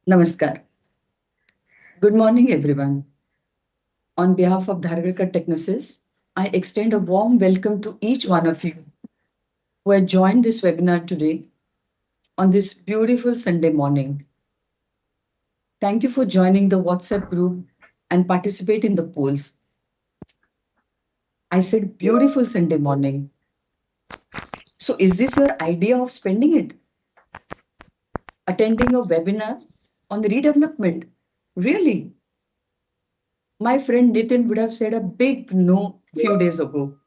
Namaskar. Good morning, everyone. On behalf of Dhargalkar Technoesis, I extend a warm welcome to each one of you who have joined this webinar today on this beautiful Sunday morning. Thank you for joining the WhatsApp group and participate in the polls. I said beautiful Sunday morning. So is this your idea of spending it? Attending a webinar on the redevelopment? Really? My friend Nitin would have said a big no a few days ago.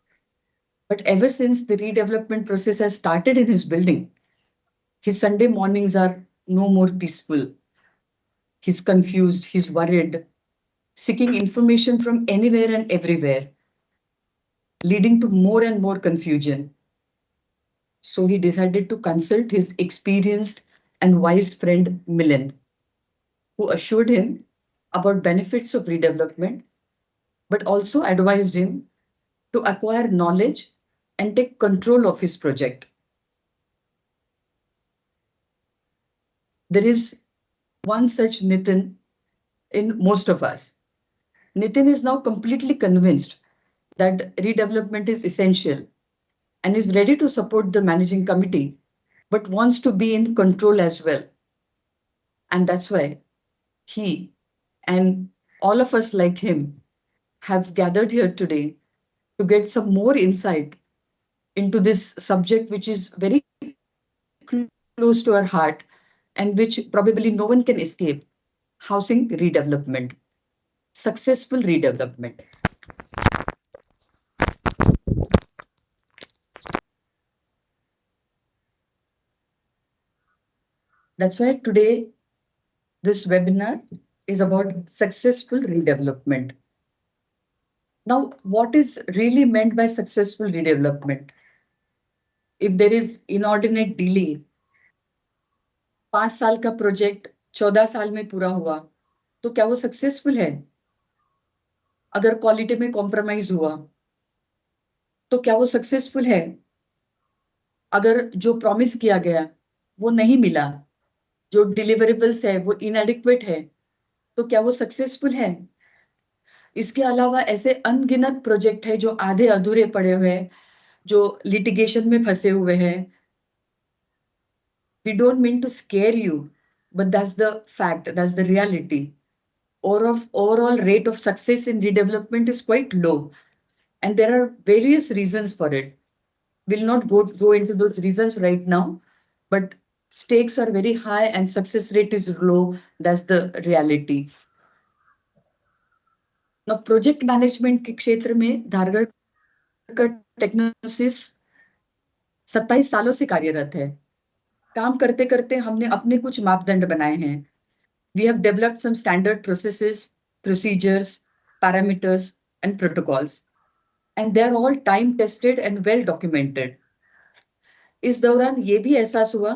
But ever since the redevelopment process has started in his building, his Sunday mornings are no more peaceful. He's confused, he's worried, seeking information from anywhere and everywhere, leading to more and more confusion. So he decided to consult his experienced and wise friend Milan, who assured him about benefits of redevelopment, but also advised him to acquire knowledge and take control of his project. There is one such Nitin in most of us. Nitin is now completely convinced that redevelopment is essential and is ready to support the managing committee, but wants to be in control as well. And that's why he and all of us like him have gathered here today to get some more insight into this subject, which is very close to our heart and which probably no one can escape: housing redevelopment, successful redevelopment. That's why today this webinar is about successful redevelopment. Now, what is really meant by successful redevelopment? If there is inordinate delay, 5 साल का project 14 साल में पूरा हुआ, तो क्या वो successful है? अगर क्वालिटी में कॉम्प्रोमाइज हुआ, तो क्या वो सक्सेसफुल है? अगर जो प्रॉमिस किया गया वो नहीं मिला, जो डिलीवरेबल्स है वो इनएडिक्वेट है, तो क्या वो सक्सेसफुल है? इसके अलावा ऐसे अनगिनत प्रोजेक्ट है जो आधे अधूरे पड़े हुए हैं, जो लिटिगेशन में फंसे हुए हैं. We don't mean to scare you, but that's the fact, that's the reality. Overall rate of success in redevelopment is quite low, and there are various reasons for it. We'll not go into those reasons right now, but stakes are very high and success rate is low. That's the reality. Now, project management के क्षेत्र में धारगढ़ टेक्नोसिस 27 सालों से कार्यरत है. काम करते करते हमने अपने कुछ मापदंड बनाए हैं. We have developed some standard processes, procedures, parameters, and protocols, and they are all time tested and well documented. इस दौरान ये भी एहसास हुआ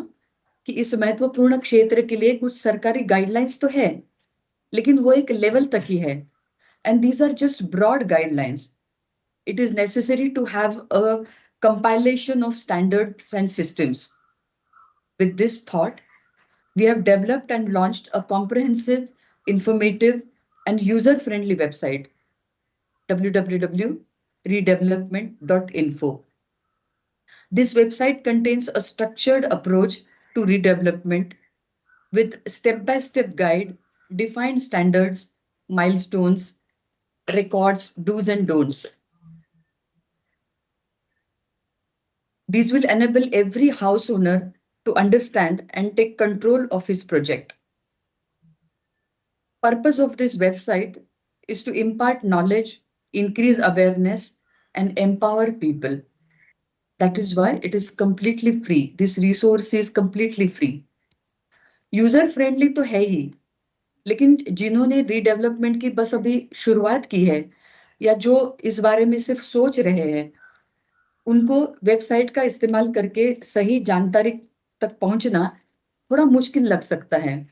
कि इस महत्वपूर्ण क्षेत्र के लिए कुछ सरकारी गाइडलाइंस तो है, लेकिन वो एक लेवल तक ही है. And these are just broad guidelines. It is necessary to have a compilation of standards and systems. With this thought, we have developed and launched a comprehensive, informative, and user-friendly website, www.redevelopment.info. This website contains a structured approach to redevelopment with step-by-step guide, defined standards, milestones, records, do's and don'ts. These will enable every house owner to understand and take control of his project. Purpose of this website is to impart knowledge, increase awareness, and empower people. That is why it is completely free. This resource is completely free. User friendly तो है ही, लेकिन जिन्होंने redevelopment की बस अभी शुरुआत की है या जो इस बारे में सिर्फ सोच रहे हैं, उनको वेबसाइट का इस्तेमाल करके सही जानकारी तक पहुंचना थोड़ा मुश्किल लग सकता है.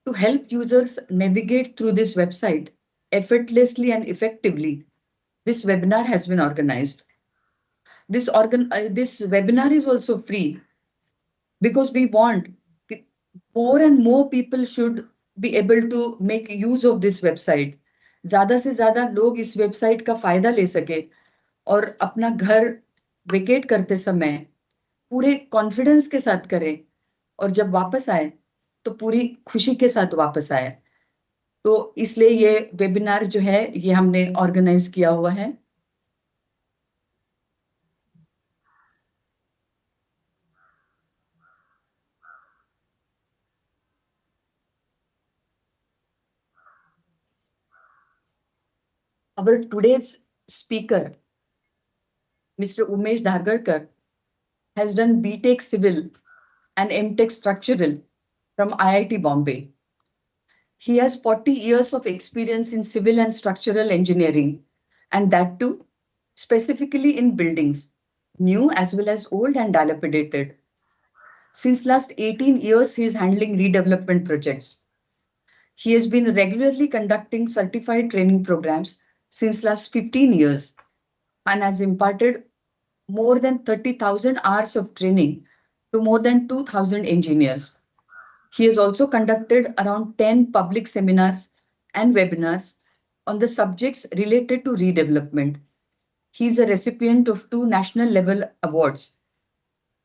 To help users navigate through this website effortlessly and effectively, this webinar has been organized. This webinar is also free because we want More and more people should be able to make use of this website. ज्यादा से ज्यादा लोग इस website का फायदा ले सके और अपना घर वेकेट करते समय पूरे कॉन्फिडेंस के साथ करें और जब वापस आए तो पूरी खुशी के साथ वापस आए। तो इसलिए ये वेबिनार जो है ये हमने ऑर्गेनाइज किया हुआ है। Our today's speaker, Mr. Umesh Dhargalkar, has done B.Tech Civil and M.Tech Structural from IIT Bombay. He has 40 years of experience in civil and structural engineering, and that too specifically in buildings, new as well as old and dilapidated. Since last 18 years, he is handling redevelopment projects. He has been regularly conducting certified training programs since last 15 years and has imparted more than 30,000 hours of training to more than 2,000 engineers. He has also conducted around 10 public seminars and webinars on the subjects related to redevelopment. He is a recipient of 2 national level awards.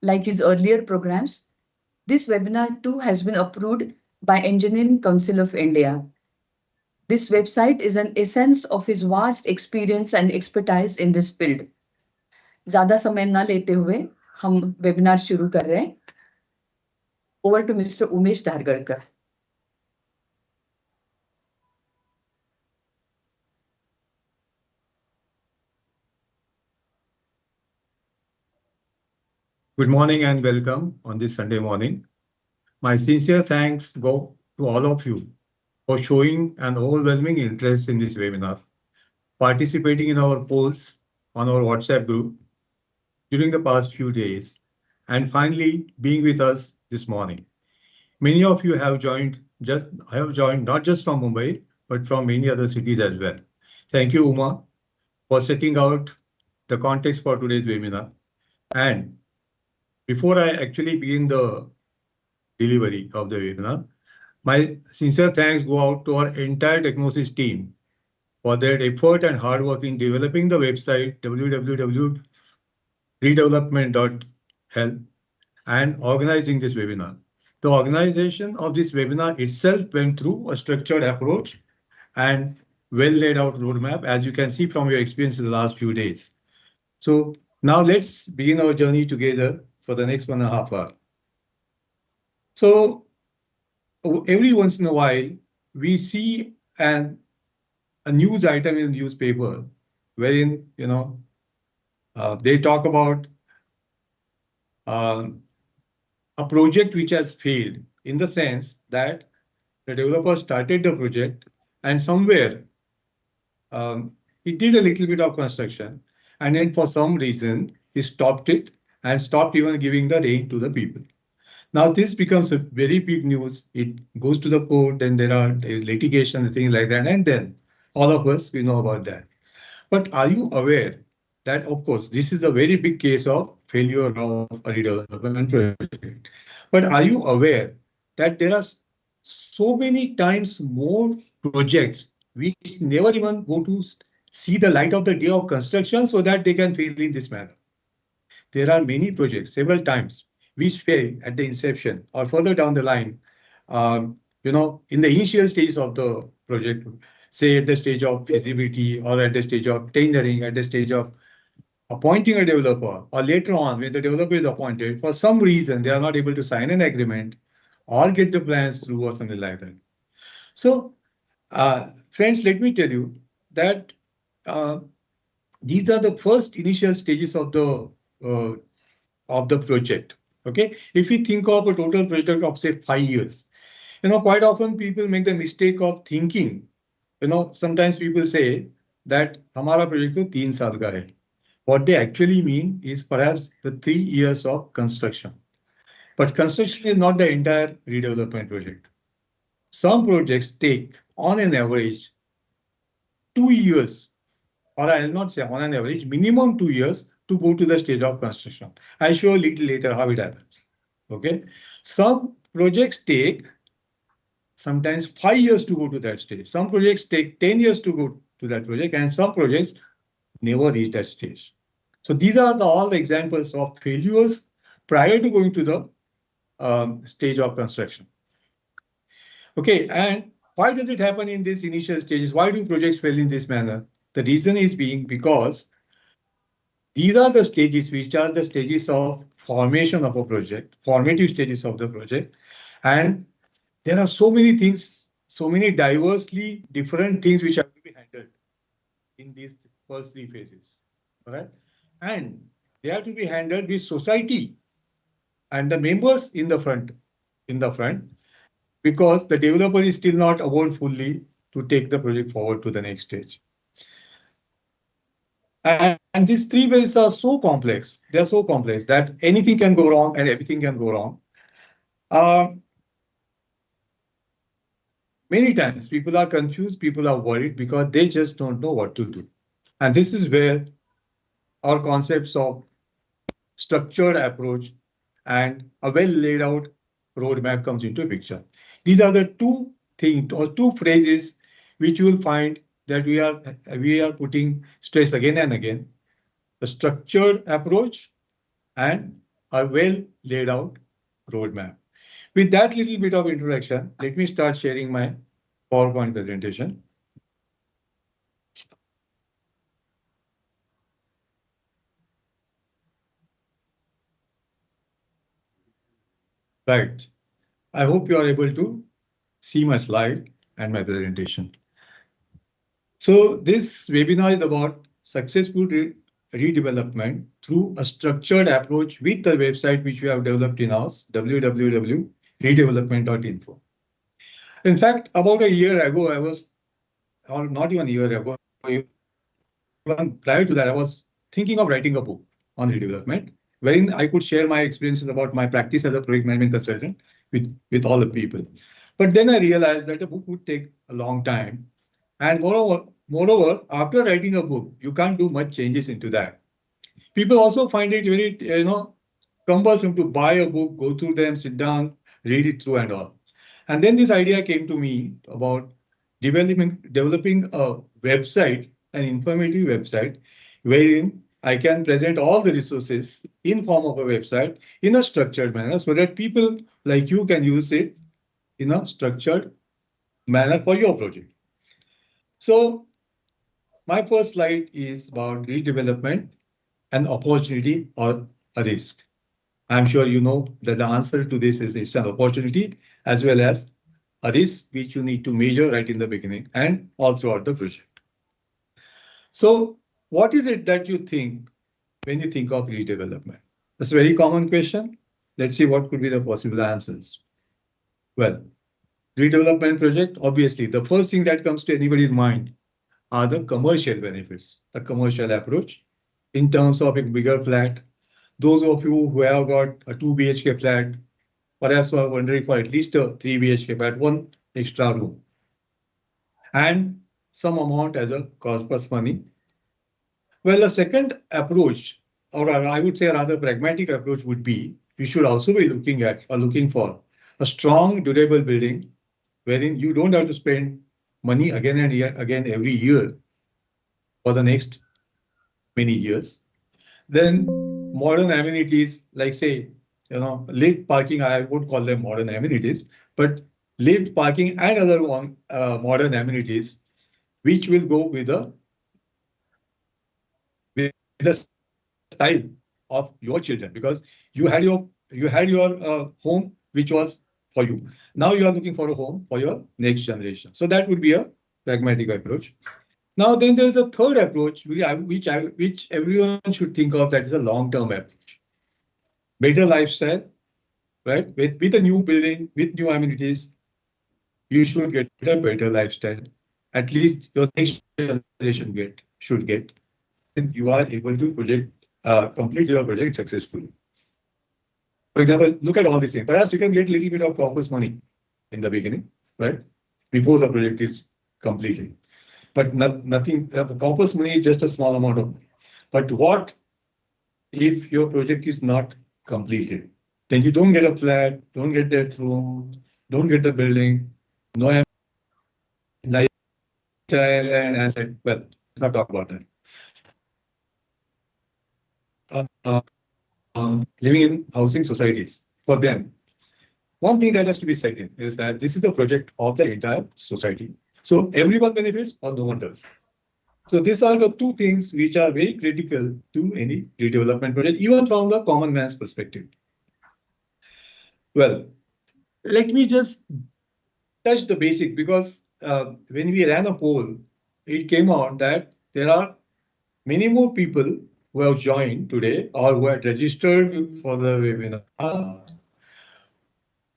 Like his earlier programs, this webinar too has been approved by Engineering Council of India. This website is an essence of his vast experience and expertise in this field. ज़्यादा समय ना लेते हुए हम webinar शुरू कर रहे हैं। Over to Mr. Umesh Dhargalkar. Good morning and welcome on this Sunday morning. My sincere thanks go to all of you for showing an overwhelming interest in this webinar, participating in our polls on our WhatsApp group during the past few days, and finally being with us this morning. Many of you have joined not just from Mumbai, but from many other cities as well. Thank you, Uma, for setting out the context for today's webinar. And before I actually begin the delivery of the webinar, my sincere thanks go out to our entire Technoesis team for their effort and hard work in developing the website www.redevelopment.help and organizing this webinar. The organization of this webinar itself went through a structured approach and well laid out roadmap, as you can see from your experience in the last few days. So now let's begin our journey together for the next 1.5 hours. So every once in a while, we see a news item in the newspaper wherein, they talk about a project which has failed, in the sense that the developer started the project and somewhere he did a little bit of construction, and then for some reason he stopped it and stopped even giving the rain to the people. Now this becomes a very big news. It goes to the court, and there is litigation and things like that. And then all of us, we know about that. But are you aware that, of course, this is a very big case of failure of a redevelopment project. But are you aware that there are so many times more projects which never even go to see the light of the day of construction so that they can fail in this manner? There are many projects, several times, which fail at the inception or further down the line, in the initial stages of the project, say at the stage of feasibility or at the stage of tendering, at the stage of appointing a developer, or later on when the developer is appointed, for some reason they are not able to sign an agreement or get the plans through or something like that. So, friends, let me tell you that these are the first initial stages of the project. Okay, if we think of a total project of say 5 years, quite often people make the mistake of thinking, sometimes people say that हमारा project तो 3 साल का है. What they actually mean is perhaps the 3 years of construction. But construction is not the entire redevelopment project. Some projects take, on an average, 2 years, or I will not say on an average, minimum 2 years to go to the stage of construction. I'll show a little later how it happens. Okay. Some projects take sometimes 5 years to go to that stage. Some projects take 10 years to go to that project, and some projects never reach that stage. So these are all the examples of failures prior to going to the stage of construction. Okay, and why does it happen in these initial stages? Why do projects fail in this manner? The reason is being because these are the stages which are the stages of formation of a project, formative stages of the project. And there are so many things, so many diversely different things which have to be handled in these first 3 phases. All right. And they have to be handled with society and the members in the front, because the developer is still not aware fully to take the project forward to the next stage. And these 3 phases are so complex. They are so complex that anything can go wrong and everything can go wrong. Many times people are confused, people are worried because they just don't know what to do. And this is where our concepts of structured approach and a well laid out roadmap comes into picture. These are the 2 things or 2 phrases which you will find that we are putting stress again and again: the structured approach and a well laid out roadmap. With that little bit of introduction, let me start sharing my PowerPoint presentation. Right. I hope you are able to see my slide and my presentation. So this webinar is about successful redevelopment through a structured approach with the website which we have developed in-house, www.redevelopment.info. In fact, about a year ago, or not even a year ago, even prior to that, I was thinking of writing a book on redevelopment, wherein I could share my experiences about my practice as a project management consultant with all the people. But then I realized that a book would take a long time. And moreover, after writing a book, you can't do much changes into that. People also find it very, cumbersome to buy a book, go through them, sit down, read it through and all. And then this idea came to me about developing a website, an informative website, wherein I can present all the resources in form of a website in a structured manner so that people like you can use it in a structured manner for your project. So my first slide is about redevelopment, an opportunity or a risk. I'm sure you know that the answer to this is it's an opportunity as well as a risk which you need to measure right in the beginning and all throughout the project. So what is it that you think when you think of redevelopment? That's a very common question. Let's see what could be the possible answers. Well, redevelopment project, obviously, the first thing that comes to anybody's mind are the commercial benefits, the commercial approach in terms of a bigger flat. Those of you who have got a 2 BHK flat, perhaps are wondering for at least a 3 BHK flat, 1 extra room, and some amount as a corpus money. Well, a second approach, or I would say a rather pragmatic approach, would be you should also be looking for a strong, durable building wherein you don't have to spend money again and again every year for the next many years. Then modern amenities like, say, lift parking, I would call them modern amenities, but lift parking and other modern amenities, which will go with the style of your children, because you had your home which was for you. Now you are looking for a home for your next generation. So that would be a pragmatic approach. Now then there's a third approach which everyone should think of, that is a long-term approach. Better lifestyle, right? With a new building, with new amenities, you should get a better lifestyle. At least your next generation should get. And you are able to complete your project successfully. For example, look at all these things. Perhaps you can get a little bit of corpus money in the beginning, right? Before the project is completed. But nothing, corpus money is just a small amount of money. But what if your project is not completed? then you don't get a flat, don't get that room, don't get the building, no lifestyle and asset. Well, let's not talk about that. Living in housing societies, for them, one thing that has to be said is that this is the project of the entire society. So everyone benefits or no one does. So these are the two things which are very critical to any redevelopment project, even from the common man's perspective. Well, let me just touch the basic, because when we ran a poll, it came out that there are many more people who have joined today or who had registered for the webinar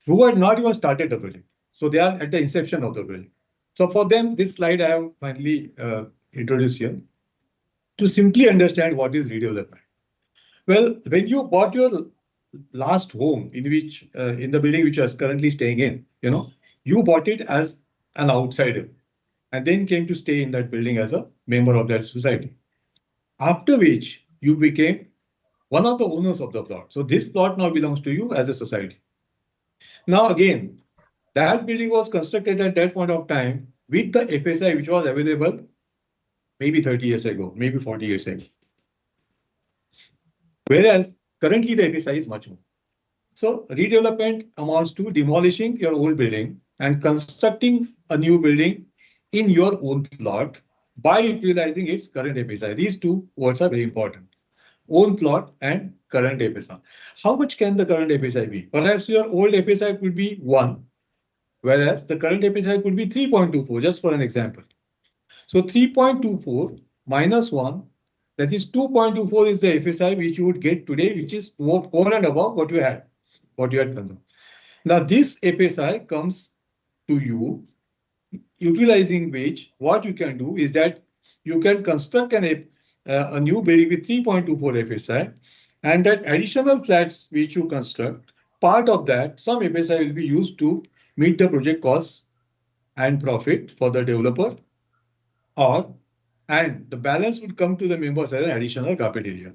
who had not even started the project. So they are at the inception of the project. So for them, this slide I have finally introduced here to simply understand what is redevelopment. Well, when you bought your last home in which in the building which you are currently staying in, you bought it as an outsider and then came to stay in that building as a member of that society. After which you became one of the owners of the plot. So this plot now belongs to you as a society. Now again, that building was constructed at that point of time with the FSI which was available maybe 30 years ago, maybe 40 years ago. Whereas currently the FSI is much more. So redevelopment amounts to demolishing your old building and constructing a new building in your own plot by utilizing its current FSI. These two words are very important. Own plot and current FSI. How much can the current FSI be? Perhaps your old FSI could be 1, whereas the current FSI could be 3.24, just for an example. So 3.24 minus 1, that is 2.24 is the FSI which you would get today, which is over and above what you had consumed. Now this FSI comes to you, utilizing which what you can do is that you can construct a new building with 3.24 FSI, and that additional flats which you construct, part of that, some FSI will be used to meet the project costs and profit for the developer, and the balance would come to the members as an additional carpet area.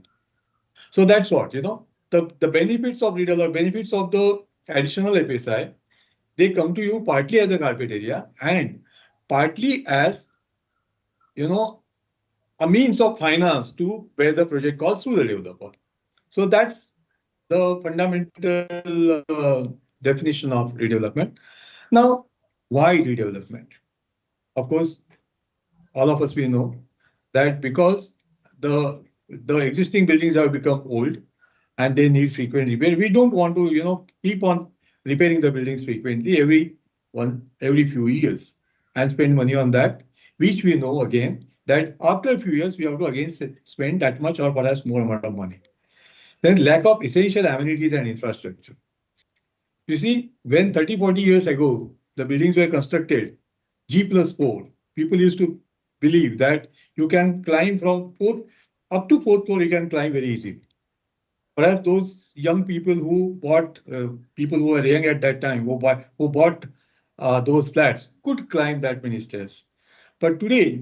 So that's what, the benefits of redevelopment, benefits of the additional FSI, they come to you partly as a carpet area and partly as, a means of finance to bear the project cost through the developer. So that's the fundamental definition of redevelopment. Now, why redevelopment? Of course, all of us will know that because the existing buildings have become old and they need frequent repair, we don't want to keep on repairing the buildings frequently every few years and spend money on that, which we know again that after a few years we have to again spend that much or perhaps more amount of money. Then lack of essential amenities and infrastructure. You see, when 30-40 years ago the buildings were constructed G+4, people used to believe that you can climb from up to 4th floor, you can climb very easily. Perhaps those young people who bought, people who were young at that time, who bought those flats could climb that many stairs. But today,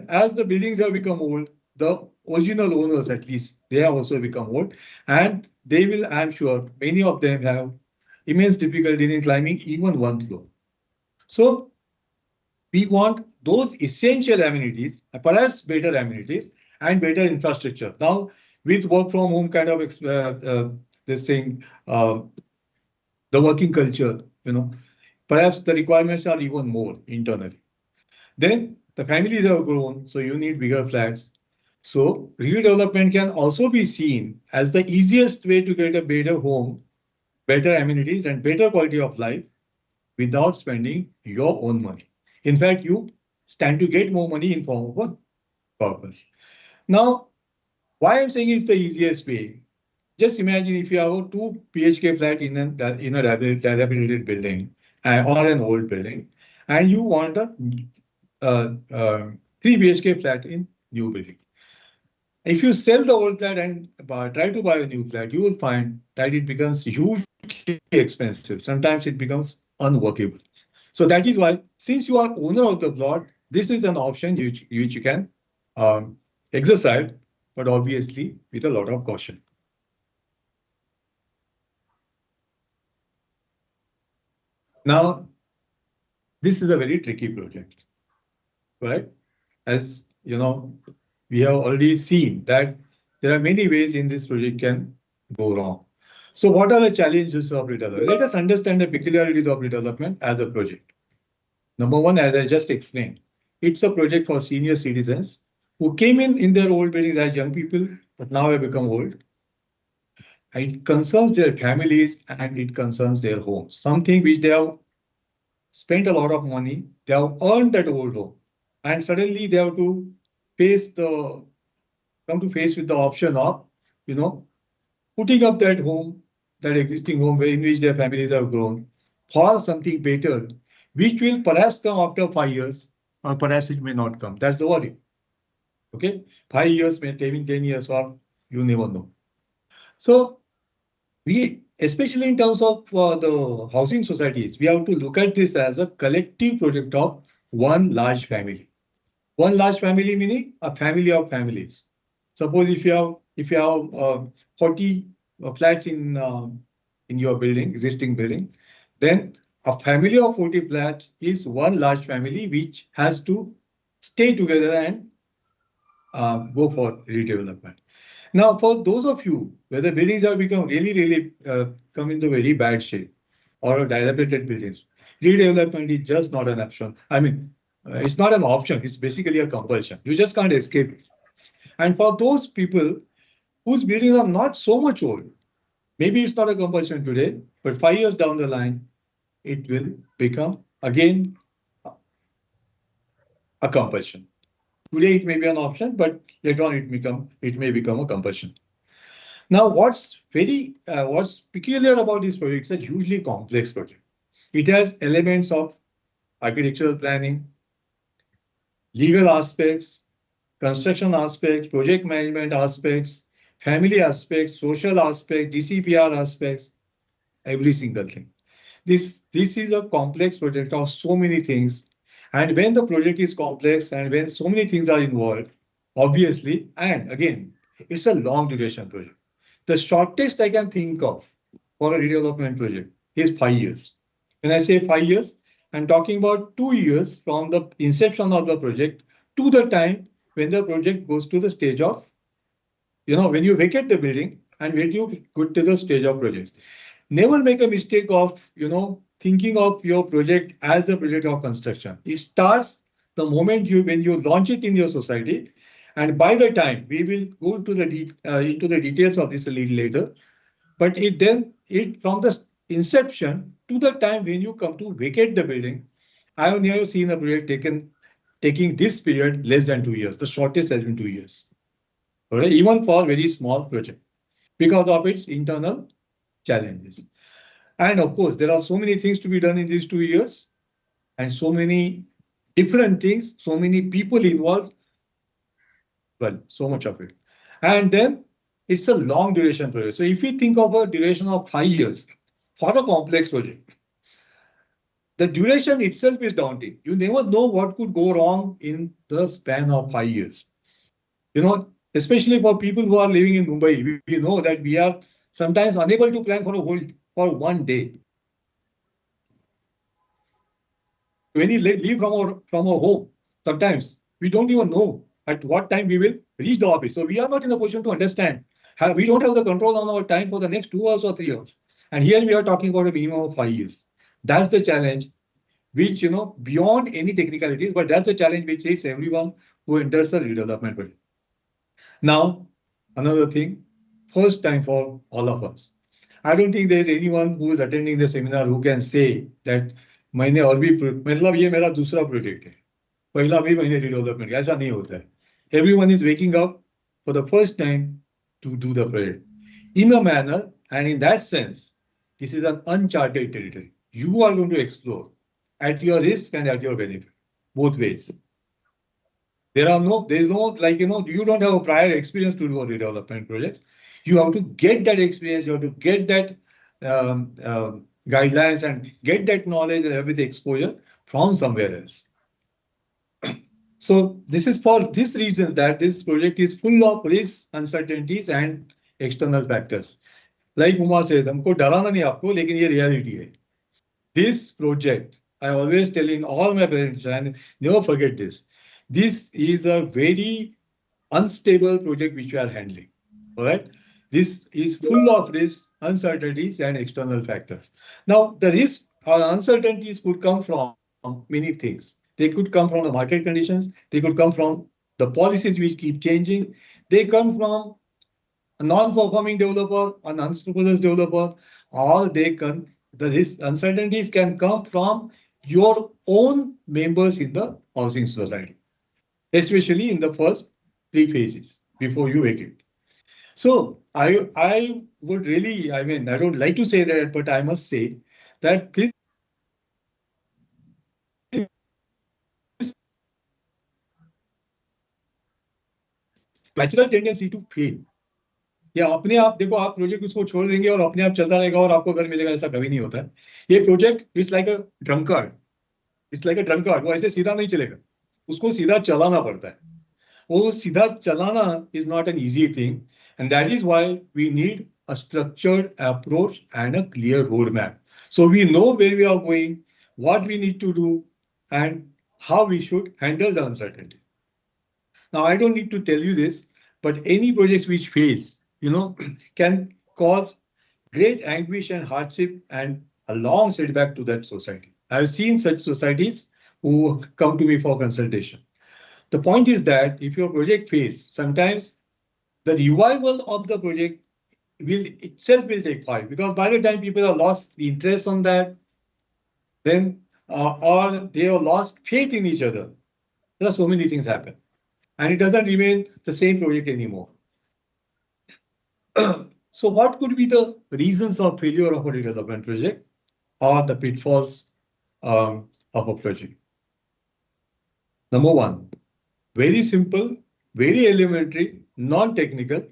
as the buildings have become old, the original owners, at least, they have also become old, and they will, I'm sure, many of them have immense difficulty in climbing even 1 floor. So we want those essential amenities, perhaps better amenities and better infrastructure. Now, with work from home kind of this thing, the working culture, perhaps the requirements are even more internally. Then the families have grown, so you need bigger flats. So redevelopment can also be seen as the easiest way to get a better home, better amenities and better quality of life without spending your own money. In fact, you stand to get more money in form of a purpose. Now, why I'm saying it's the easiest way? Just imagine if you have a 2 BHK flat in a dilapidated building or an old building, and you want a 3 BHK flat in new building. If you sell the old flat and try to buy a new flat, you will find that it becomes hugely expensive. Sometimes it becomes unworkable. So that is why, since you are owner of the plot, this is an option which you can exercise, but obviously with a lot of caution. Now, this is a very tricky project, right? As you know, we have already seen that there are many ways in this project can go wrong. So what are the challenges of redevelopment? Let us understand the peculiarities of redevelopment as a project. Number one, as I just explained, it's a project for senior citizens who came in their old buildings as young people, but now have become old. It concerns their families and it concerns their homes, something which they have spent a lot of money, they have earned that old home, and suddenly they have to face the come to face with the option of, you know, putting up that home, that existing home in which their families have grown, for something better, which will perhaps come after 5 years, or perhaps it may not come. That's the worry. Okay, 5 years, maybe 10 years, or you never know. So we, especially in terms of the housing societies, we have to look at this as a collective project of one large family. One large family meaning a family of families. Suppose if you have 40 flats in your building, existing building, then a family of 40 flats is one large family which has to stay together and go for redevelopment. Now, for those of you where the buildings have become really come into very bad shape or dilapidated buildings, redevelopment is just not an option. I mean, it's not an option. It's basically a compulsion. You just can't escape it. And for those people whose buildings are not so much old, maybe it's not a compulsion today, but 5 years down the line, it will become again a compulsion. Today it may be an option, but later on it may become a compulsion. Now, what's peculiar about this project? It's a hugely complex project. It has elements of architectural planning, legal aspects, construction aspects, project management aspects, family aspects, social aspects, DCPR aspects, every single thing. This is a complex project of so many things. And when the project is complex and when so many things are involved, obviously, and again, it's a long duration project. The shortest I can think of for a redevelopment project is 5 years. When I say 5 years, I'm talking about 2 years from the inception of the project to the time when the project goes to the stage of, when you vacate the building and when you go to the stage of projects. Never make a mistake of, thinking of your project as a project of construction. It starts the moment when you launch it in your society. And by the time we will go to into the details of this a little later, but it from the inception to the time when you come to vacate the building, I have never seen a project taking this period less than 2 years. The shortest has been 2 years. Okay? Even for very small project because of its internal challenges. And of course, there are so many things to be done in these 2 years and so many different things, so many people involved. Well, so much of it. And then it's a long duration project. So if we think of a duration of 5 years for a complex project, the duration itself is daunting. You never know what could go wrong in the span of 5 years. Especially for people who are living in Mumbai, we know that we are sometimes unable to plan for one day. When we leave from our home, sometimes we don't even know at what time we will reach the office. So we are not in a position to understand. We don't have the control on our time for the next 2 hours or 3 hours. And here we are talking about a minimum of 5 years. That's the challenge, which, beyond any technicalities, but that's the challenge which hits everyone who enters a redevelopment project. Now, another thing, first time for all of us. I don't think there is anyone who is attending the seminar who can say that मैंने और भी मतलब ये मेरा दूसरा project है, पहला भी मैंने redevelopment किया, ऐसा नहीं होता है. Everyone is waking up for the first time to do the project in a manner, and in that sense, this is an uncharted territory. You are going to explore at your risk and at your benefit, both ways. There is no, you don't have a prior experience to do a redevelopment project. You have to get that experience, you have to get that guidelines and get that knowledge and everything exposure from somewhere else. So this is for these reasons that this project is full of risks, uncertainties and external factors. Like Uma said, हमको डराना नहीं आपको, लेकिन ये reality है. this project, I always tell in all my presentations, and never forget this. This is a very unstable project which we are handling. All right. This is full of risks, uncertainties, and external factors. Now, the risk or uncertainties could come from many things. They could come from the market conditions. They could come from the policies which keep changing. They come from a non-performing developer, an unscrupulous developer, or the risk uncertainties can come from your own members in the housing society, especially in the first three phases before you vacate. So I would really, I mean, I don't like to say that, but I must say that this natural tendency to fail. या अपने आप देखो, आप project उसको छोड़ देंगे और अपने आप चलता रहेगा और आपको घर मिलेगा, ऐसा कभी नहीं होता है. ये project is like a drunkard. It's like a drunkard. वो ऐसे सीधा नहीं चलेगा, उसको सीधा चलाना पड़ता है. वो सीधा चलाना is not an easy thing, and that is why we need a structured approach and a clear roadmap. So we know where we are going, what we need to do, and how we should handle the uncertainty. Now, I don't need to tell you this, but any projects which fails, can cause great anguish and hardship and a long setback to that society. I've seen such societies who come to me for consultation. The point is that if your project fails, sometimes the revival of the project will take 5, because by the time people have lost the interest on that, then or they have lost faith in each other, there are so many things happen, and it doesn't remain the same project anymore. So what could be the reasons of failure of a redevelopment project or the pitfalls of a project? Number one, very simple, very elementary, non-technical,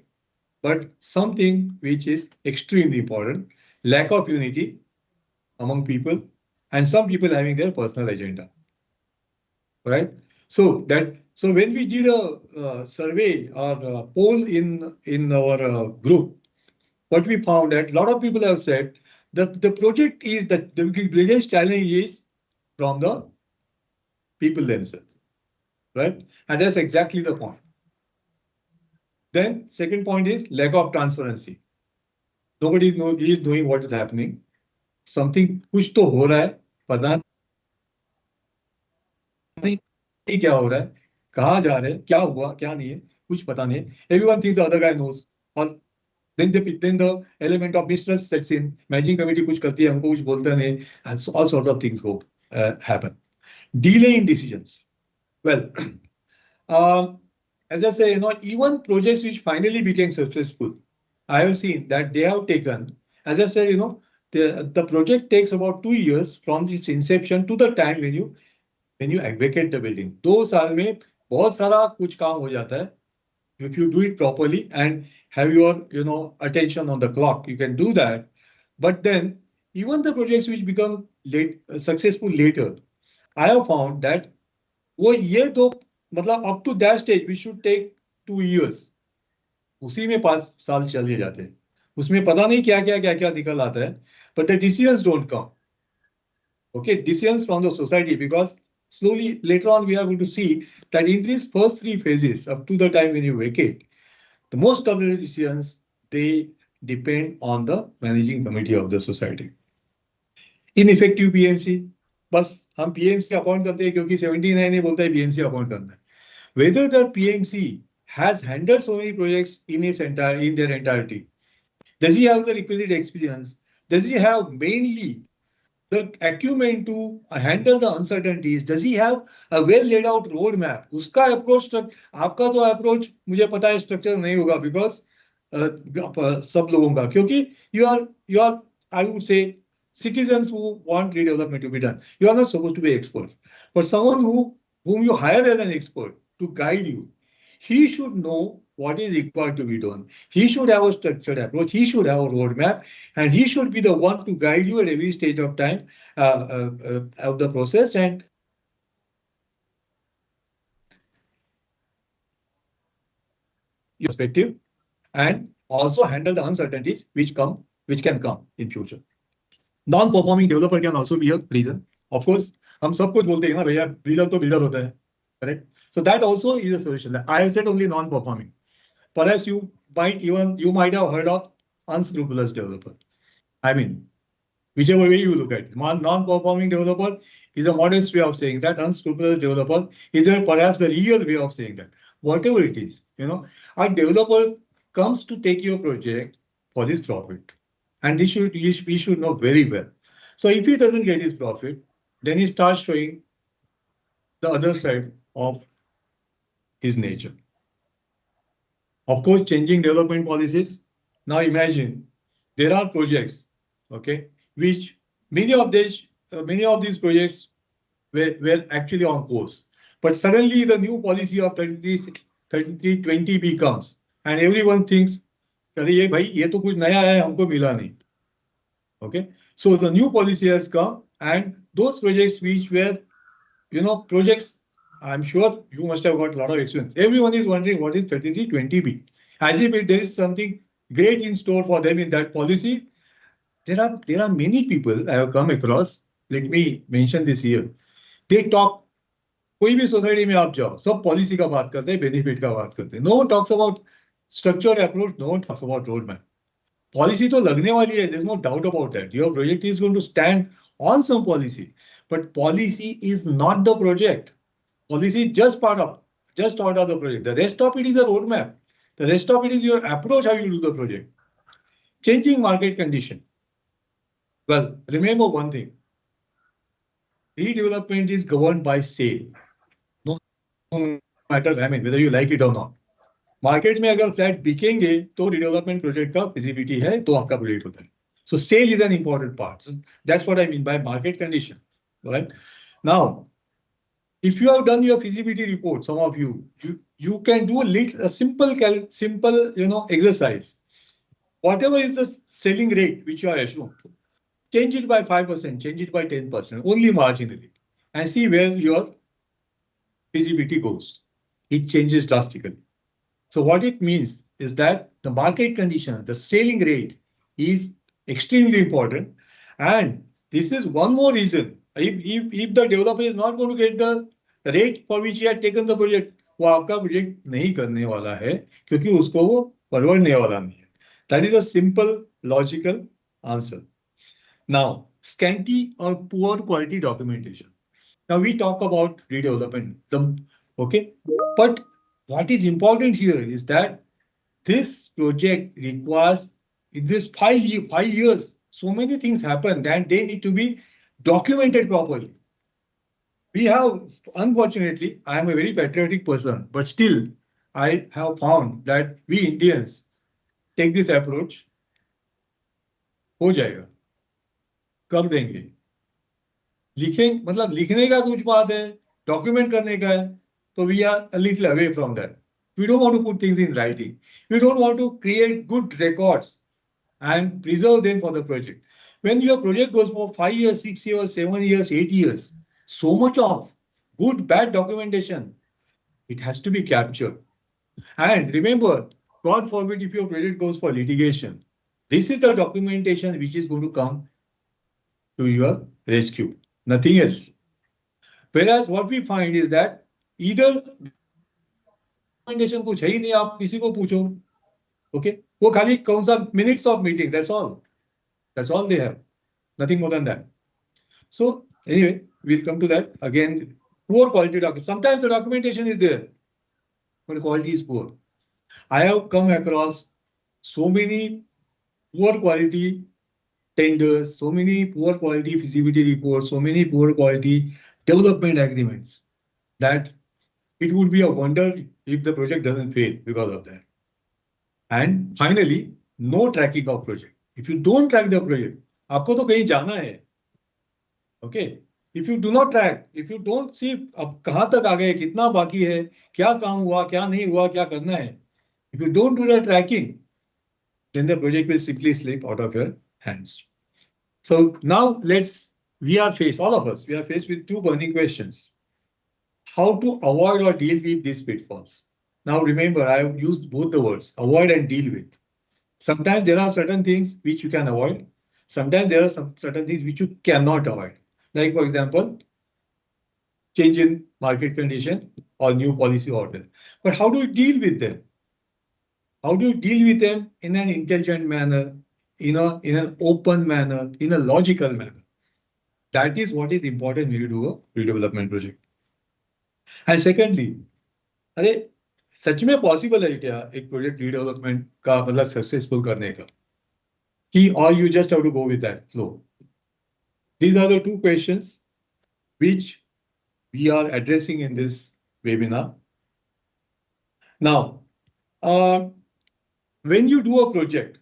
but something which is extremely important: lack of unity among people, and some people having their personal agenda. Right? So when we did a survey or a poll in our group, what we found that a lot of people have said the project is that the biggest challenge is from the people themselves, right? And that's exactly the point. Then second point is lack of transparency. Nobody is knowing what is happening. Something कुछ तो हो रहा है, पता नहीं क्या हो रहा है, कहाँ जा रहे हैं, क्या हुआ, क्या नहीं है, कुछ पता नहीं. Everyone thinks the other guy knows. और then the element of mistrust sets in. Managing committee कुछ करती है, हमको कुछ बोलता नहीं, and so all sort of things happen. Delay in decisions. Well, as I say, even projects which finally became successful, I have seen that they have taken, as I said, the project takes about 2 years from its inception to the time when you vacate the building. 2 साल में बहुत सारा कुछ काम हो जाता है. If you do it properly and have your, attention on the clock, you can do that. But then even the projects which become successful later, I have found that वो ये दो मतलब up to that stage we should take 2 years. उसी में 5 साल चले जाते हैं. उसमें पता नहीं क्या क्या निकल आता है. But the decisions don't come. Okay, decisions from the society, because slowly later on we are going to see that in these first 3 phases up to the time when you vacate, the most of the decisions, they depend on the managing committee of the society. Ineffective PMC, बस हम PMC appoint करते हैं क्योंकि 79 ने बोलता है PMC appoint करना है. Whether the PMC has handled so many projects in their entirety, does he have the requisite experience? Does he have mainly the acumen to handle the uncertainties? Does he have a well laid out roadmap? उसका approach, आपका तो approach मुझे पता है structure नहीं होगा, because सब लोगों का, क्योंकि you are I would say citizens who want redevelopment to be done. You are not supposed to be experts, but someone whom you hire as an expert to guide you, he should know what is required to be done. He should have a structured approach. He should have a roadmap, and he should be the one to guide you at every stage of time of the process, and your perspective, and also handle the uncertainties which can come in future. Non-performing developer can also be a reason. Of course, हम सब कुछ बोलते हैं ना भैया, builder तो builder होता है, correct? So that also is a solution. I have said only non-performing. Perhaps you might have heard of unscrupulous developer. I mean, whichever way you look at it, non-performing developer is a modest way of saying that. Unscrupulous developer is perhaps the real way of saying that. Whatever it is, a developer comes to take your project for his profit, and we should know very well. So if he doesn't get his profit, then he starts showing the other side of his nature. Of course, changing development policies. Now imagine there are projects, okay, which many of these projects were actually on course. But suddenly the new policy of 3320B comes, and everyone thinks, अरे ये भाई ये तो कुछ नया है, हमको मिला नहीं. Okay, so the new policy has come, and those projects which were, projects, I'm sure you must have got a lot of experience. Everyone is wondering what is 3320B, as if there is something great in store for them in that policy. There are many people I have come across. Let me mention this here. They talk. कोई भी society में आप जाओ, सब policy का बात करते हैं, बेनिफिट का बात करते हैं. No one talks about structured approach. No one talks about roadmap. Policy तो लगने वाली है. There's no doubt about that. Your project is going to stand on some policy, but policy is not the project. Policy is just part of the project. The rest of it is a roadmap. The rest of it is your approach, how you do the project. Changing market condition. Well, remember one thing. Redevelopment is governed by sale. No matter, whether you like it or not. Market में अगर flat बिकेंगे तो redevelopment project का feasibility है, तो आपका project होता है. So sale is an important part. That's what I mean by market condition, right? Now, if you have done your feasibility report, some of you can do a simple exercise. Whatever is the selling rate which you are assumed, change it by 5%, change it by 10%, only marginally, and see where your feasibility goes. It changes drastically. So what it means is that the market condition, the selling rate, is extremely important. And this is one more reason. If the developer is not going to get the rate for which he had taken the project, वो आपका project नहीं करने वाला है, क्योंकि उसको वो परवड़ने वाला नहीं है. That is a simple logical answer. Now, scanty or poor quality documentation. Now we talk about redevelopment. Okay, but what is important here is that this project requires, in this 5 years, so many things happen that they need to be documented properly. We have, unfortunately, I am a very patriotic person, but still I have found that we Indians take this approach. हो जाएगा, कर देंगे, लिखने का कुछ बात है, document करने का है, so we are a little away from that. We don't want to put things in writing. We don't want to create good records and preserve them for the project. When your project goes for 5 years, 6 years, 7 years, 8 years, so much of good, bad documentation, it has to be captured. And remember, God forbid if your project goes for litigation, this is the documentation which is going to come to your rescue, nothing else. Whereas what we find is that either documentation कुछ है ही नहीं, आप किसी को पूछो, okay, वो खाली कौन सा minutes of meeting, that's all they have, nothing more than that. So anyway, we'll come to that again. Poor quality document. Sometimes the documentation is there, but the quality is poor. I have come across so many poor quality tenders, so many poor quality feasibility reports, so many poor quality development agreements, that it would be a wonder if the project doesn't fail because of that. And finally, no tracking of project. If you don't track the project, आपको तो कहीं जाना है. Okay. If you do not track, if you don't see अब कहाँ तक आ गए, कितना बाकी है, क्या काम हुआ, क्या नहीं हुआ, क्या करना है, if you don't do the tracking, then the project will simply slip out of your hands. So now all of us are faced with two burning questions. How to avoid or deal with these pitfalls? Now remember, I have used both the words, avoid and deal with. Sometimes there are certain things which you can avoid. sometimes there are some certain things which you cannot avoid. Like, for example, change in market condition or new policy order. But how do you deal with them? How do you deal with them in an intelligent manner, in an open manner, in a logical manner? That is what is important when you do a redevelopment project. And secondly, अरे सच में possible है क्या एक project redevelopment का मतलब successful करने का कि or you just have to go with that flow? These are the two questions which we are addressing in this webinar. Now, when you do a project,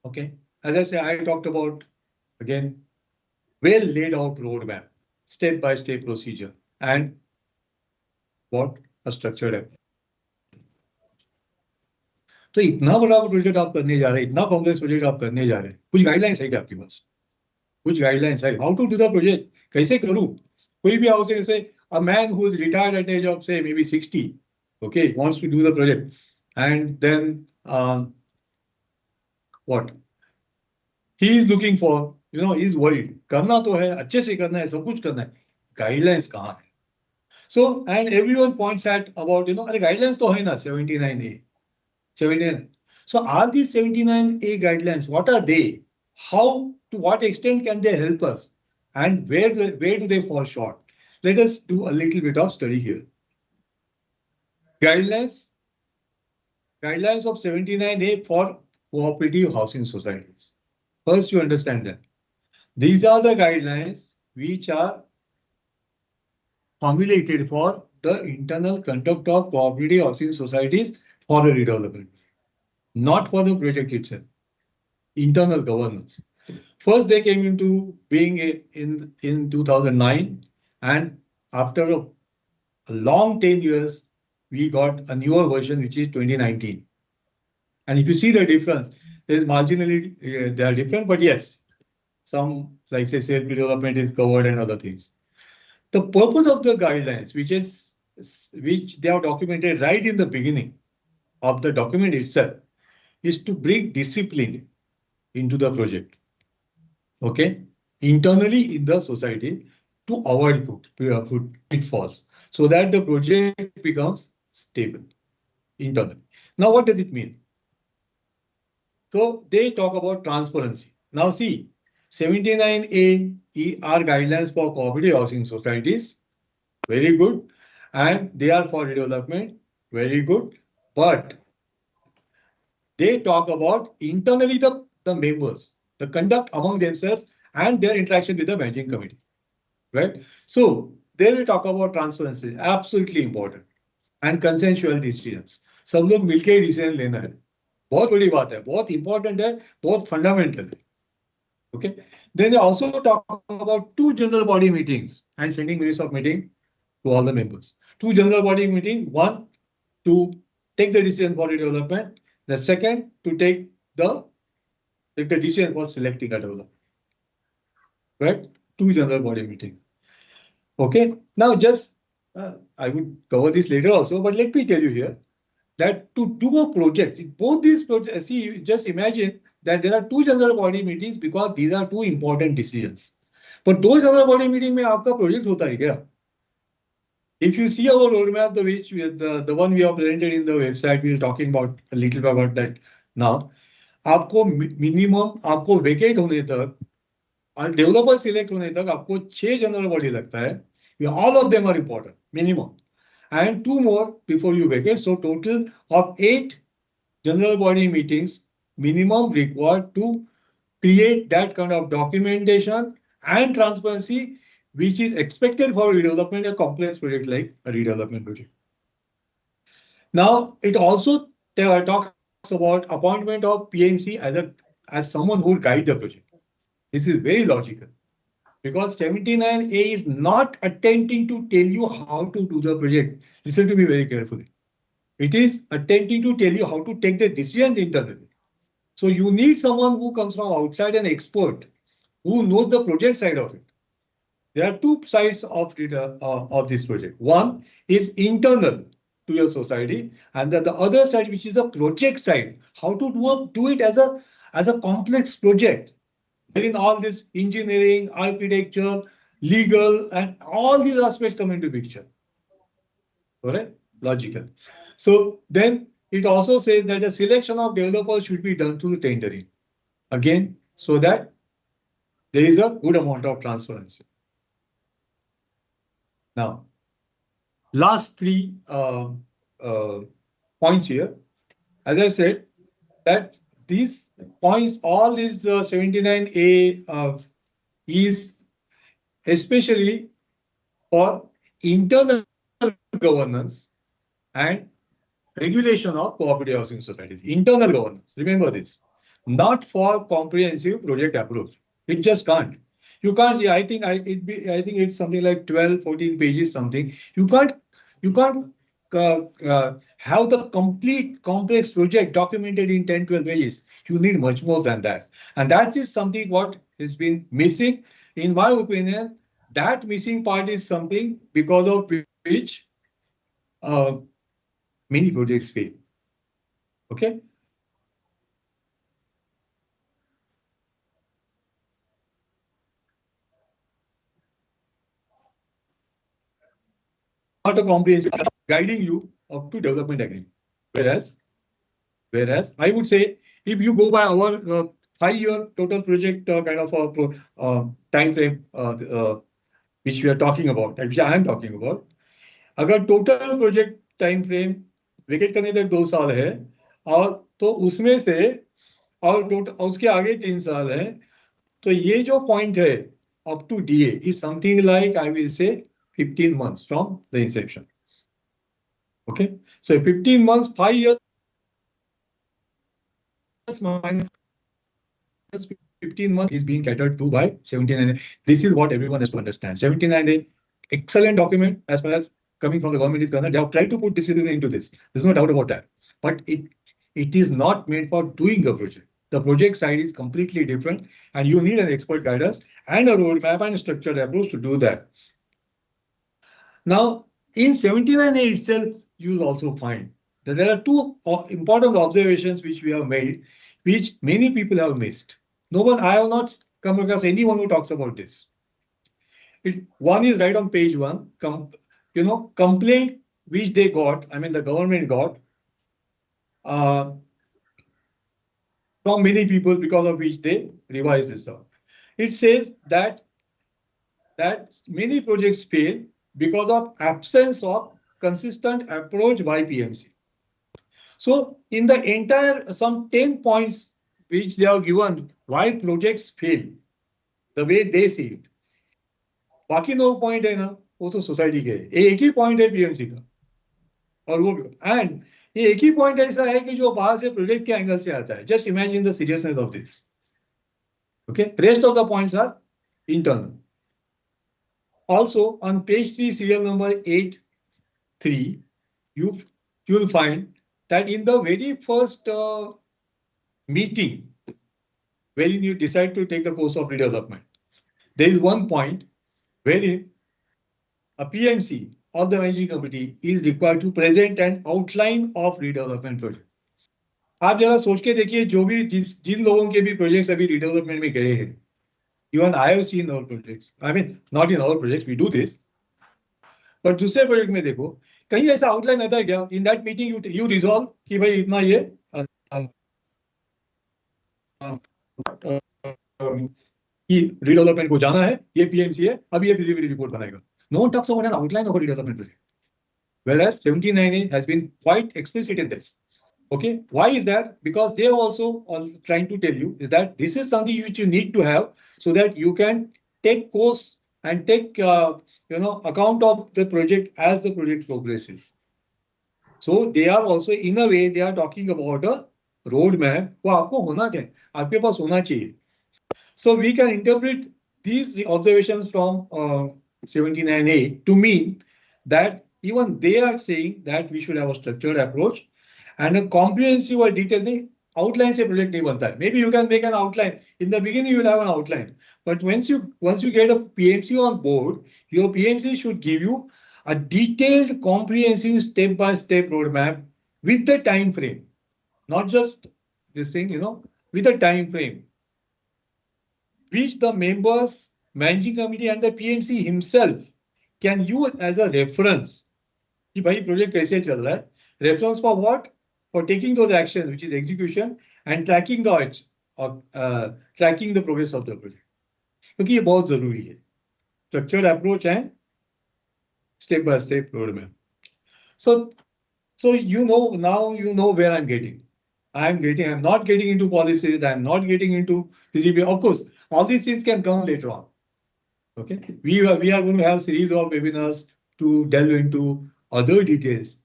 okay, as I say, I talked about, again, well laid out roadmap, step-by-step procedure, and what a structured app. तो इतना बड़ा project आप करने जा रहे हैं, इतना complex project आप करने जा रहे हैं, कुछ गाइडलाइंस है क्या आपके पास? कुछ गाइडलाइंस है how to do the project, कैसे करूं? कोई भी हाउस जैसे a man who is retired at age of say maybe 60, okay, wants to do the project, and then what he is looking for, he's worried, करना तो है, अच्छे से करना है, सब कुछ करना है, गाइडलाइंस कहाँ है? So, and everyone points at about, अरे गाइडलाइंस तो है ना 79A, 79. So are these 79A guidelines, what are they? How, to what extent can they help us? And where do they fall short? Let us do a little bit of study here. Guidelines of 79A for cooperative housing societies. First, you understand that these are the guidelines which are formulated for the internal conduct of cooperative housing societies for a redevelopment, not for the project itself. Internal governance. First, they came into being in 2009, and after a long 10 years, we got a newer version, which is 2019. And if you see the difference, there is marginally they are different, but yes, some like say self-development is covered and other things. The purpose of the guidelines, which they are documented right in the beginning of the document itself, is to bring discipline into the project, okay, internally in the society, to avoid pitfalls, so that the project becomes stable internally. Now, what does it mean? So they talk about transparency. Now see, 79A are guidelines for cooperative housing societies, very good, and they are for redevelopment, very good, but they talk about internally the members, the conduct among themselves, and their interaction with the managing committee, right? So they will talk about transparency, absolutely important, and consensual decisions. सब लोग मिलके decision लेना है, बहुत बड़ी बात है, बहुत इंपॉर्टेंट है, बहुत फंडामेंटल है. Okay. Then they also talk about 2 general body meetings and sending minutes of meeting to all the members. 2 general body meetings, one to take the decision for redevelopment, the second to take the decision for selecting a developer. Right? 2 general body meetings. Okay. Now just I would cover this later also, but let me tell you here that to do a project, both these projects, see, just imagine that there are 2 general body meetings because these are 2 important decisions. But those general body meeting में आपका project होता है क्या? If you see our roadmap, the one we have presented in the website, we are talking about a little bit about that now. आपको minimum आपको vacate होने तक और developer select होने तक आपको 6 general body लगता है. All of them are important, minimum. And 2 more before you vacate. So total of 8 general body meetings minimum required to create that kind of documentation and transparency which is expected for redevelopment, a complex project like a redevelopment project. Now, it also talks about appointment of PMC as someone who will guide the project. This is very logical, because 79A is not attempting to tell you how to do the project. Listen to me very carefully. It is attempting to tell you how to take the decisions internally. So you need someone who comes from outside, an expert, who knows the project side of it. There are 2 sides of this project. One is internal to your society, and the other side, which is a project side, how to do it as a complex project. wherein all this engineering, architecture, legal, and all these aspects come into picture. Correct? Logical. So then it also says that the selection of developers should be done through tendering. Again, so that there is a good amount of transparency. Now, last three points here. As I said, that these points, all these 79A is especially for internal governance and regulation of cooperative housing societies. Internal governance, remember this, not for comprehensive project approach. It just can't. You can't. I think it's something like 12, 14 pages something. You can't have the complete complex project documented in 10, 12 pages. You need much more than that. And that is something what has been missing. In my opinion, that missing part is something because of which many projects fail. Okay. Not a comprehensive guiding you up to development agreement. Whereas I would say if you go by our 5-year total project kind of a time frame which we are talking about, which I am talking about, अगर total project time frame wicket करने तक 2 साल है और तो उसमें से और उसके आगे 3 साल है, तो ये जो पॉइंट है up to DA is something like, I will say, 15 months from the inception. Okay, so 15 months, 5 years minus 15 months is being catered to by 79A. This is what everyone has to understand. 79A, excellent document as far as coming from the government is concerned. They have tried to put discipline into this. There's no doubt about that. But it is not made for doing a project. The project side is completely different, and you need an expert guidance and a roadmap and a structured approach to do that. Now, in 79A itself, you will also find that there are two important observations which we have made, which many people have missed. I have not come across anyone who talks about this. One is right on page 1, complaint which they got, I mean the government got from many people, because of which they revised this down. It says that many projects fail because of absence of consistent approach by PMC. So in the entire, some 10 points which they have given why projects fail, the way they see it, बाकी 9 point है ना, वो तो society के एक ही point है PMC का, और वो एंड ये एक ही पॉइंट ऐसा है कि जो बाहर से प्रोजेक्ट के एंगल से आता है. Just imagine the seriousness of this. Okay, rest of the points are internal. Also on page 3, serial number 8.3, you will find that in the very first meeting wherein you decide to take the course of redevelopment, there is one point wherein a PMC or the managing committee is required to present an outline of redevelopment project. आप जरा सोच के देखिए, जो भी जिन लोगों के भी प्रोजेक्ट्स अभी redevelopment में गए हैं, even I have seen our projects. I mean, not in our projects, we do this. But दूसरे प्रोजेक्ट में देखो, कहीं ऐसा आउटलाइन आता है क्या? In that meeting you resolve कि भाई इतना ये कि redevelopment को जाना है, ये PMC है, अभी ये feasibility report बनाएगा. No one talks about an outline of a redevelopment project. Whereas 79A has been quite explicit in this. Okay, why is that? Because they are also trying to tell you is that this is something which you need to have so that you can take course and take account of the project as the project progresses. So they are also, in a way, they are talking about a roadmap. वो आपको होना चाहिए, आपके पास होना चाहिए. So we can interpret these observations from 79A to mean that even they are saying that we should have a structured approach. And a comprehensive or detailed outline से project नहीं बनता है. Maybe you can make an outline. In the beginning, you will have an outline. But once you get a PMC on board, your PMC should give you a detailed, comprehensive step-by-step roadmap with the time frame. Not just this thing, with a time frame. which the members, managing committee and the PMC himself can use as a reference. कि भाई project कैसे चल रहा है? Reference for what? For taking those actions, which is execution, and tracking the progress of the project. क्योंकि ये बहुत जरूरी है. Structured approach and step-by-step roadmap. So now you know where I'm getting. I'm not getting into policies. I'm not getting into PGP. Of course, all these things can come later on. Okay, we are going to have series of webinars to delve into other details,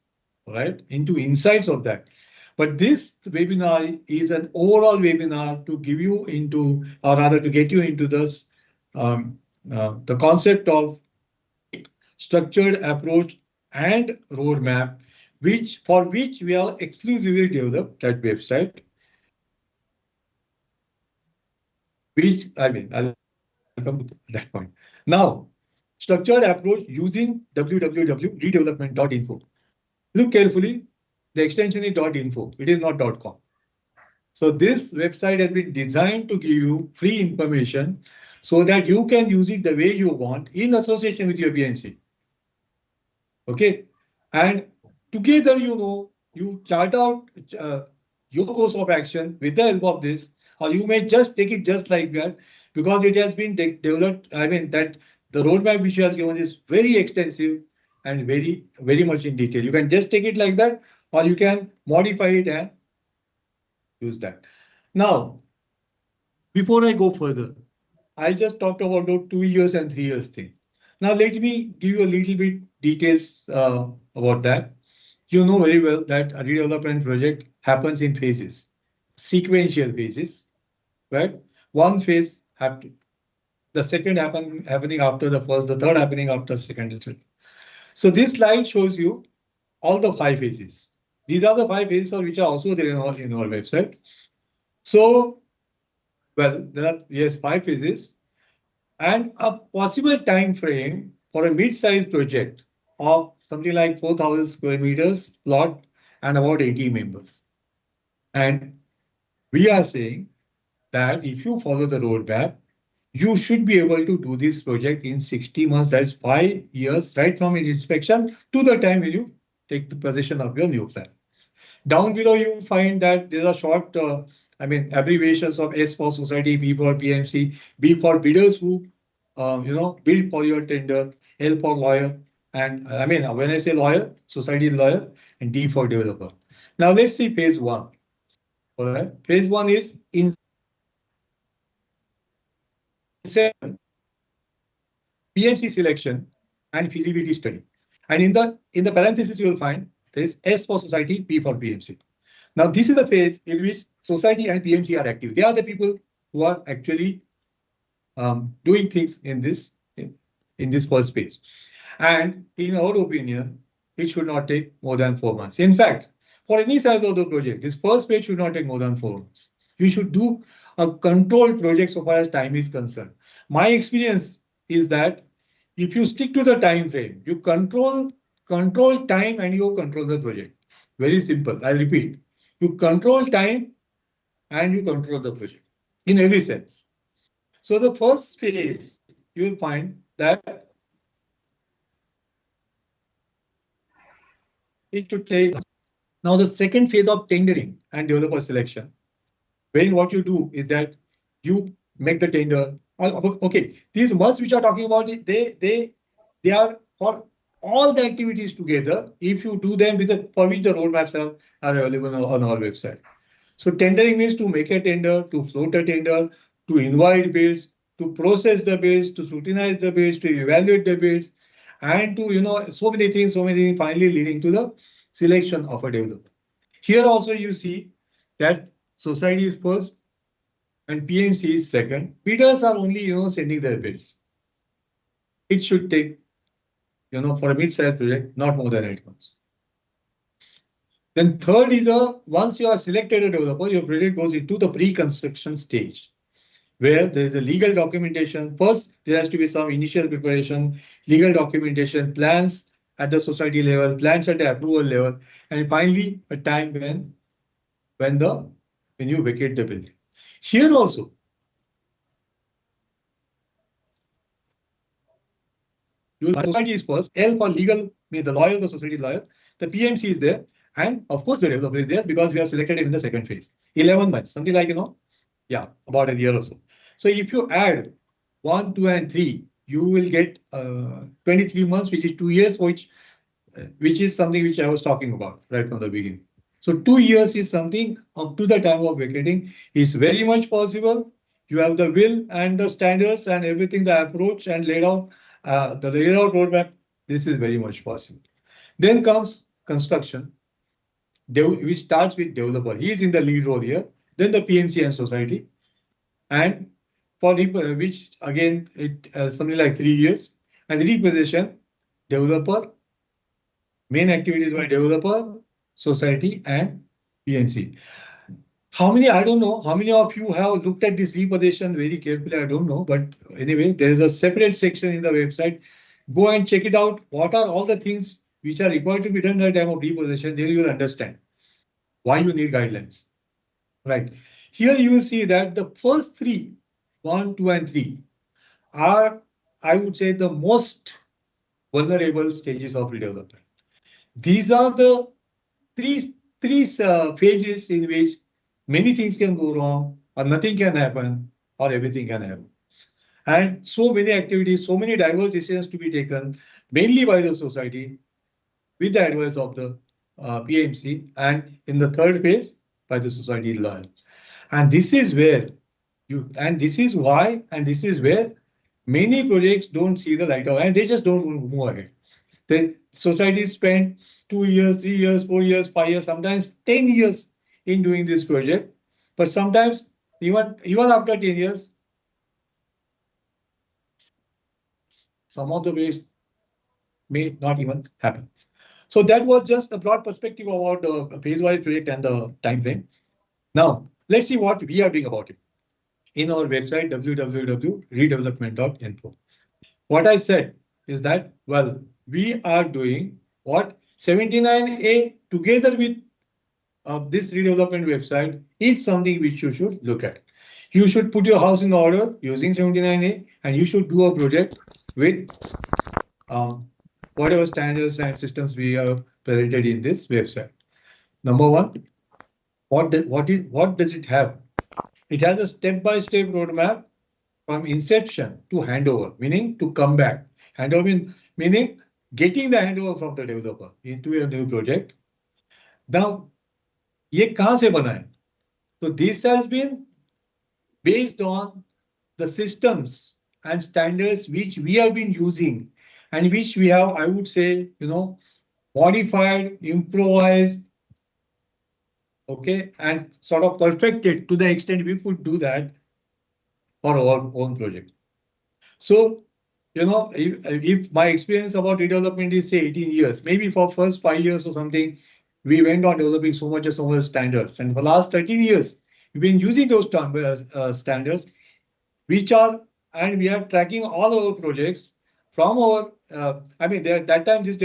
right? Into insights of that. But this webinar is an overall webinar to give you into, or rather to get you into this, the concept of structured approach and roadmap, for which we are exclusively developed that website. Which I'll come to that point. Now, structured approach using www.redevelopment.info. Look carefully, the extension is .info, it is not .com. So this website has been designed to give you free information so that you can use it the way you want in association with your PMC. Okay, and together, you chart out your course of action with the help of this, or you may just take it just like that, because it has been developed. That the roadmap which you has given is very extensive and very, very much in detail. You can just take it like that, or you can modify it and use that. Now, before I go further, I just talked about the 2 years and 3 years thing. Now, let me give you a little bit details about that. You know very well that a redevelopment project happens in phases, sequential phases, right? One phase the second happening after the first, the third happening after second, etc. So this slide shows you all the 5 phases. These are the 5 phases which are also there in our website. So, well, there are 5 phases, and a possible time frame for a mid-sized project of something like 4,000 square meters plot and about 80 members. And we are saying that if you follow the roadmap, you should be able to do this project in 60 months. That's 5 years, right from inspection to the time when you take the possession of your new flat. Down below, you find that there are short, abbreviations of S for society, B for PMC, B for bidders who, bid for your tender, L for lawyer, and when I say lawyer, society lawyer, and D for developer. Now let's see phase 1. All right, phase 1 is PMC selection and feasibility study. And in the parenthesis, you will find there is S for society, P for PMC. Now, this is the phase in which society and PMC are active. They are the people who are actually doing things in this first phase. And in our opinion, it should not take more than 4 months. In fact, for any size of the project, this first phase should not take more than 4 months. You should do a controlled project so far as time is concerned. My experience is that if you stick to the time frame, you control time and you control the project. Very simple. I'll repeat. You control time and you control the project in every sense. So the first phase, you will find that it should take. Now the second phase of tendering and developer selection, when what you do is that you make the tender. Okay, these must which are talking about, they are for all the activities together. If you do them for which the roadmaps are available on our website. So tendering means to make a tender, to float a tender, to invite bids, to process the bids, to scrutinize the bids, to evaluate the bids, and to so many things finally leading to the selection of a developer. Here also you see that society is first and PMC is second. Bidders are only sending their bids. It should take for a mid-sized project not more than 8 months. Then third is once you are selected a developer, your project goes into the pre-construction stage, where there is a legal documentation. First, there has to be some initial preparation, legal documentation, plans at the society level, plans at the approval level, and finally a time when you vacate the building. Here also, society is first. L for legal means the lawyer, the society lawyer. The PMC is there, and of course the developer is there because we have selected it in the second phase. 11 months, something like yeah, about a year or so. So if you add 1, 2, and 3, you will get 23 months, which is 2 years, which is something which I was talking about right from the beginning. So 2 years is something up to the time of vacating is very much possible. You have the will and the standards and everything, the approach and laid out, the laid out roadmap. This is very much possible. Then comes construction. We start with developer. He is in the lead role here. Then the PMC and society. And for which again, it something like 3 years. And repossession, developer, main activities by developer, society, and PMC. How many, I don't know, how many of you have looked at this repossession very carefully, I don't know. But anyway, there is a separate section in the website. Go and check it out. What are all the things which are required to be done at the time of repossession? There you will understand why you need guidelines. Right. Here you will see that the first 3, 1, 2, and 3 are, I would say, the most vulnerable stages of redevelopment. These are the three phases in which many things can go wrong, or nothing can happen, or everything can happen. And so many activities, so many diverse decisions to be taken, mainly by the society, with the advice of the PMC, and in the third phase, by the society lawyer. And this is where this is why, and this is where many projects don't see the light of, and they just don't move ahead. The society spend 2 years, 3 years, 4 years, 5 years, sometimes 10 years in doing this project. But sometimes even after 10 years, some of the ways may not even happen. So that was just a broad perspective about the phase-wise project and the time frame. Now, let's see what we are doing about it. In our website, www.redevelopment.info. What I said is that, well, we are doing what 79A together with this redevelopment website is something which you should look at. You should put your house in order using 79A, and you should do a project with whatever standards and systems we have presented in this website. Number one, what does it have? It has a step-by-step roadmap from inception to handover, meaning to come back. Handover meaning getting the handover from the developer into a new project. Now, ये कहाँ से बना है? So this has been based on the systems and standards which we have been using and which we have, I would say, modified, improvised, okay, and sort of perfected to the extent we could do that for our own project. So, if my experience about redevelopment is say 18 years, maybe for first 5 years or something, we went on developing so much standards. And for the last 13 years, we've been using those standards, which are, and we are tracking all our projects from our, that time this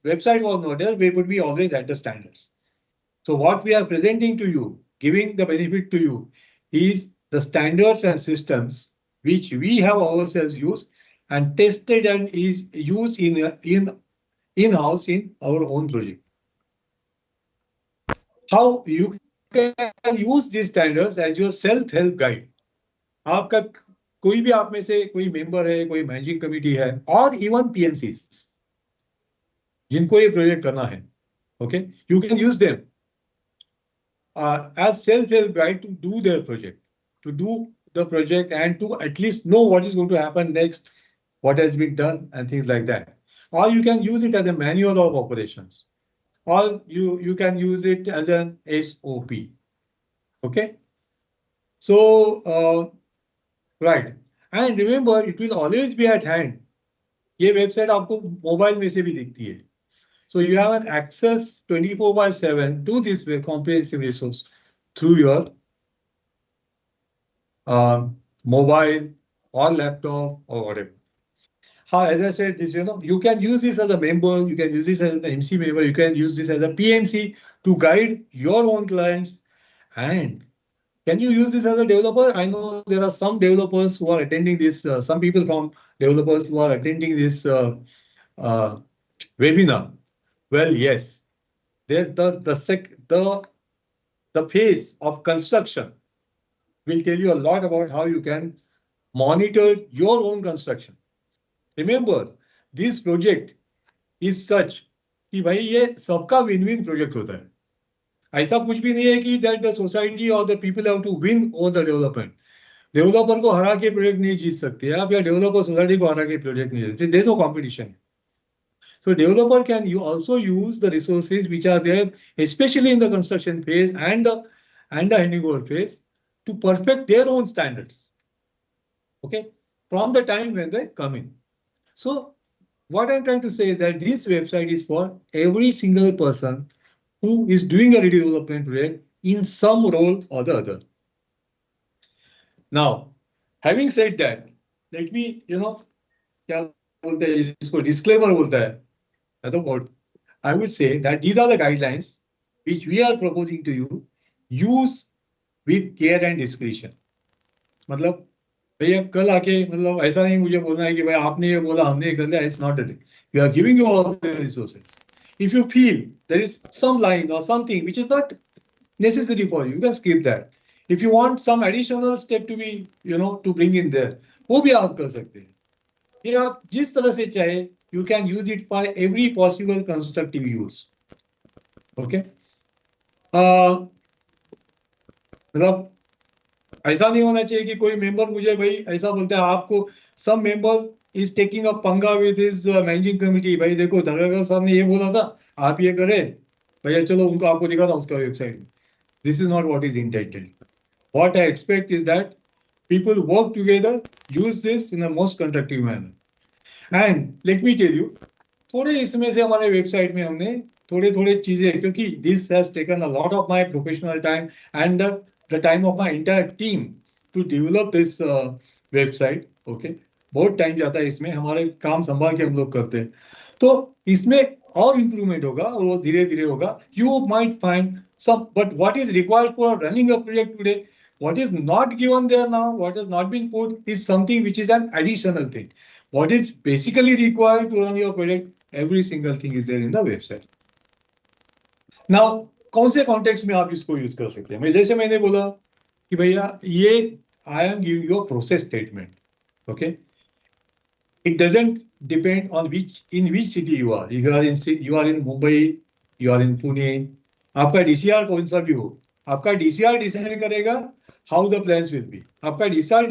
website was not there, we would be always at the standards. So what we are presenting to you, giving the benefit to you, is the standards and systems which we have ourselves used and tested and is used in-house in our own project. How you can use these standards as your self-help guide. आपका कोई भी आप में से कोई member है, कोई managing committee है, और इवन PMCs जिनको ये प्रोजेक्ट करना है, okay, you can use them as self-help guide to do their project, to do the project and to at least know what is going to happen next, what has been done and things like that. Or you can use it as a manual of operations, or you can use it as an SOP. Okay. So, right. And remember, it will always be at hand. ये website आपको mobile में से भी दिखती है. So you have an access 24/7 to this comprehensive resource through your mobile or laptop or whatever. As I said, this you can use this as a member, you can use this as an MC member, you can use this as a PMC to guide your own clients, and Can you use this as a developer? I know there are some developers who are attending this, some people from developers who are attending this webinar. Well, yes, the phase of construction will tell you a lot about how you can monitor your own construction. Remember, this project is such कि भाई ये सबका win win project होता है. ऐसा कुछ भी नहीं है कि दैट द सोसाइटी और the people have to win over the development. Developer को हरा के प्रोजेक्ट नहीं जीत सकते आप, या डेवलपर सोसाइटी को हरा के प्रोजेक्ट नहीं जीत सकते. There is no competition. So developer can you also use the resources which are there, especially in the construction phase and the handover phase, to perfect their own standards. Okay, from the time when they come in. So what I'm trying to say is that this website is for every single person who is doing a redevelopment project in some role or the other. Now, having said that, let me, क्या बोलते हैं इसको, disclaimer बोलता है. I would say that these are the guidelines which we are proposing to you. Use with care and discretion. मतलब भैया कल आके मतलब ऐसा नहीं मुझे बोलना है कि भाई आपने ये बोला हमने ये कर लिया. It's not a thing. We are giving you all the resources. If you feel there is some line or something which is not necessary for you, you can skip that. If you want some additional step to be, to bring in there, वो भी आप कर सकते हैं. ये आप जिस तरह से चाहे, you can use it by every possible constructive use. Okay. मतलब ऐसा नहीं होना चाहिए कि कोई मेंबर मुझे भाई ऐसा बोलता है आपको, some member is taking a पंगा with his managing committee. भाई देखो धरगड़कर साहब ने ये बोला था, आप ये करें भैया, चलो उनको आपको दिखा था उसका website. This is not what is intended. What I expect is that people work together, use this in a most constructive manner. And let me tell you, थोड़े इसमें से हमारे वेबसाइट में हमने थोड़े चीजें, क्योंकि this has taken a lot of my professional time and the time of my entire team to develop this website. Okay, बहुत टाइम जाता है इसमें, हमारे काम संभाल के हम लोग करते हैं. तो इसमें और इम्प्रूवमेंट होगा और वो धीरे धीरे होगा. You might find some, but what is required for running a project today, what is not given there now, what has not been put, is something which is an additional thing. What is basically required to run your project, every single thing is there in the website. Now, कौन से context में आप इसको use कर सकते हैं? मैं जैसे मैंने बोला कि भैया ये I am giving you a process statement. Okay, it doesn't depend on in which city you are. If you are in Mumbai, you are in Pune, आपका DCR कौन सा भी हो, आपका DCR डिसाइड करेगा how the plans will be. आपका DCPR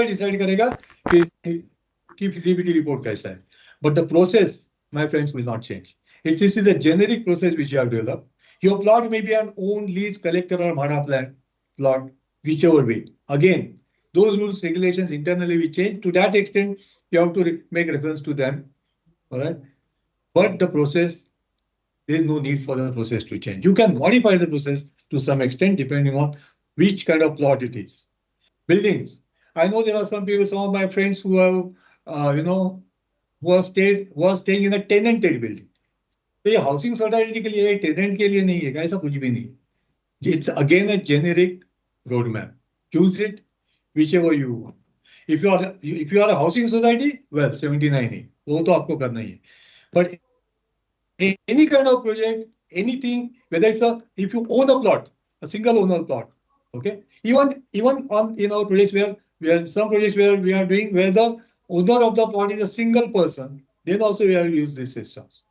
decide करेगा कि feasibility report कैसा है. But the process, my friends, will not change. This is the generic process which you have developed. Your plot may be an own lease collector or MADA plan plot, whichever way. Again, those rules, regulations internally will change. To that extent, you have to make reference to them. All right. But the process, there is no need for the process to change. You can modify the process to some extent depending on which kind of plot it is. Buildings. I know there are some people, some of my friends who have, who are staying in a tenanted building. तो ये housing society के लिए, tenant के लिए नहीं है, ऐसा कुछ भी नहीं. It's again a generic roadmap. Choose it whichever you want. If you are a housing society, well, 79A, वो तो आपको करना ही है. But any kind of project, anything, whether it's if you own a plot, a single owner plot, okay, even on our projects where some projects where we are doing where the owner of the plot is a single person, then also we have used these systems.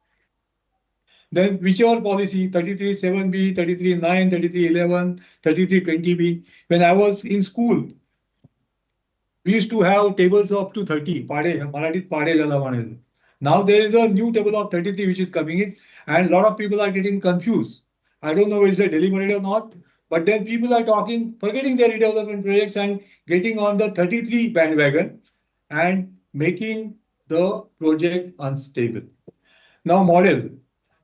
Then whichever policy, 33.7b, 33.9, 33.11, 33.20b. When I was in school, we used to have tables up to 30. Now there is a new table of 33 which is coming in, and a lot of people are getting confused. I don't know whether it's a deliberate or not, but then people are forgetting their redevelopment projects and getting on the 33 bandwagon and making the project unstable. Now model.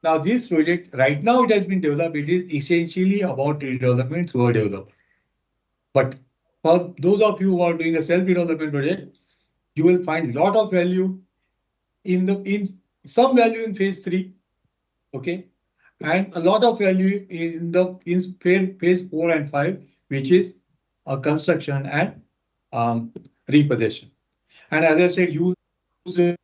Now this project, right now it has been developed, it is essentially about redevelopment through a developer. But for those of you who are doing a self-redevelopment project, you will find a lot of value in some value in phase 3, okay? and a lot of value in phase 4 and 5, which is construction and repossession. And as I said, user,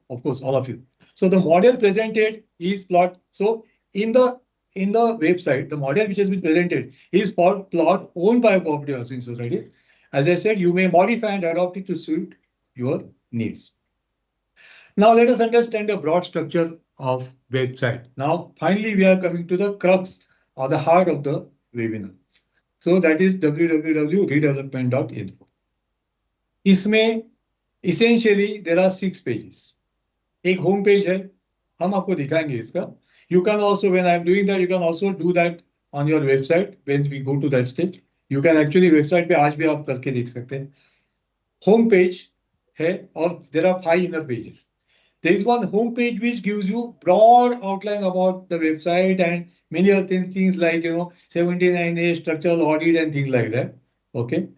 of course, all of you. So the model presented is plot. So in the website, the model which has been presented is for plot owned by property housing societies. As I said, you may modify and adopt it to suit your needs. Now let us understand the broad structure of website. Now finally we are coming to the crux or the heart of the webinar. So that is www.redevelopment.info. इसमें essentially there are 6 pages. एक home page है, हम आपको दिखाएंगे इसका. You can also, when I'm doing that, you can also do that on your website when we go to that stage. You can actually website पे आज भी आप करके देख सकते हैं. Home page है और there are 5 inner pages. There is one home page which gives you broad outline about the website and many other things like 79A structural audit and things like that. Okay.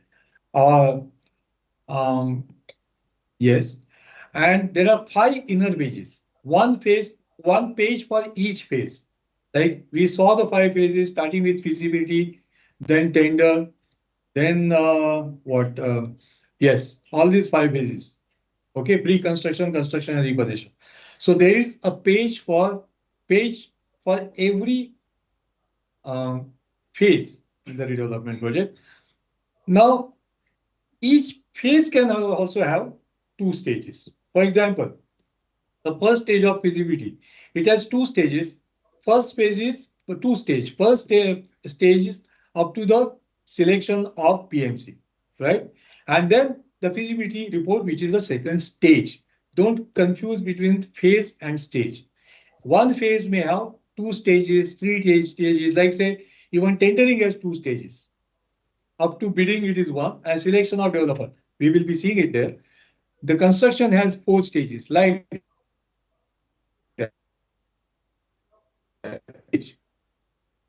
Yes. And there are 5 inner pages. One page for each phase. Like we saw the 5 phases starting with feasibility, then tender, then yes, all these 5 phases. Okay, pre-construction, construction, and repossession. So there is a page for every phase in the redevelopment project. Now, each phase can also have 2 stages. For example, the first stage of feasibility, it has 2 stages. First phase is the 2-stage. First stage is up to the selection of PMC, right? And then the feasibility report, which is the second stage. Don't confuse between phase and stage. One phase may have 2 stages, 3 stages, like say even tendering has 2 stages. Up to bidding it is 1, and selection of developer. We will be seeing it there. The construction has 4 stages, like that.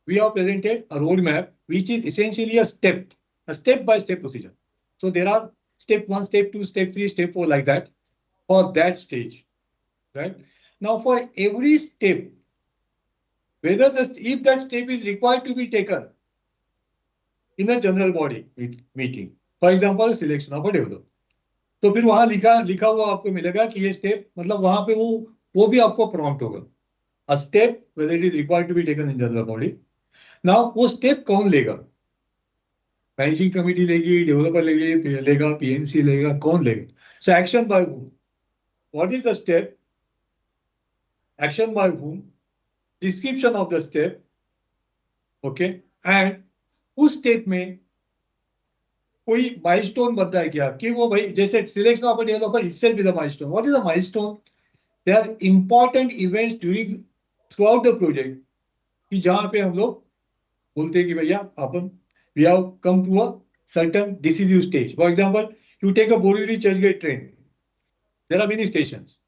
We have presented a roadmap, which is essentially a step-by-step procedure. So there are step 1, step 2, step 3, step 4, like that, for that stage, right? Now, for every step, if that step is required to be taken in a general body meeting, for example, selection of a developer, तो फिर वहां लिखा हुआ आपको मिलेगा कि ये step, मतलब वहां पे वो भी आपको प्रॉम्प्ट होगा. A step whether it is required to be taken in general body. Now वो स्टेप कौन लेगा? मैनेजिंग कमिटी लेगी, डेवलपर लेगा, पीएमसी लेगा, कौन लेगा? So action by whom? What is the step? Action by whom? Description of the step. Okay. And उस step में कोई माइलस्टोन बनता है क्या कि वो भाई जैसे selection of a developer itself is a milestone. What is a milestone? There are important events throughout the project कि जहां पे हम लोग बोलते हैं कि भैया अपन we have come to a certain decisive stage. For example, you take a Borivali Churchgate train. There are many stations.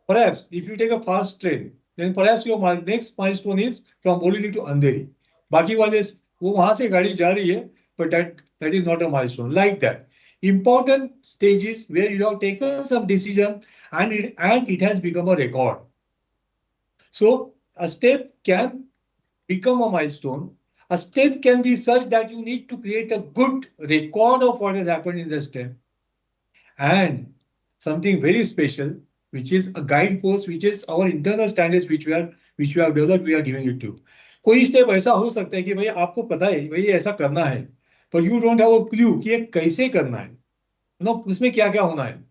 Perhaps if you take a fast train, then perhaps your next milestone is from Borivali to Andheri. बाकी वाले वो वहां से गाड़ी जा रही है, but that is not a milestone. Like that, important stages where you have taken some decision and it has become a record. So a step can become a milestone. A step can be such that you need to create a good record of what has happened in the step. And something very special, which is a guidepost, which is our internal standards, which we have developed, we are giving it to. कोई step ऐसा हो सकता है कि भाई आपको पता है भाई ऐसा करना है, but you don't have a clue कि ये कैसे करना है, उसमें क्या क्या होना है.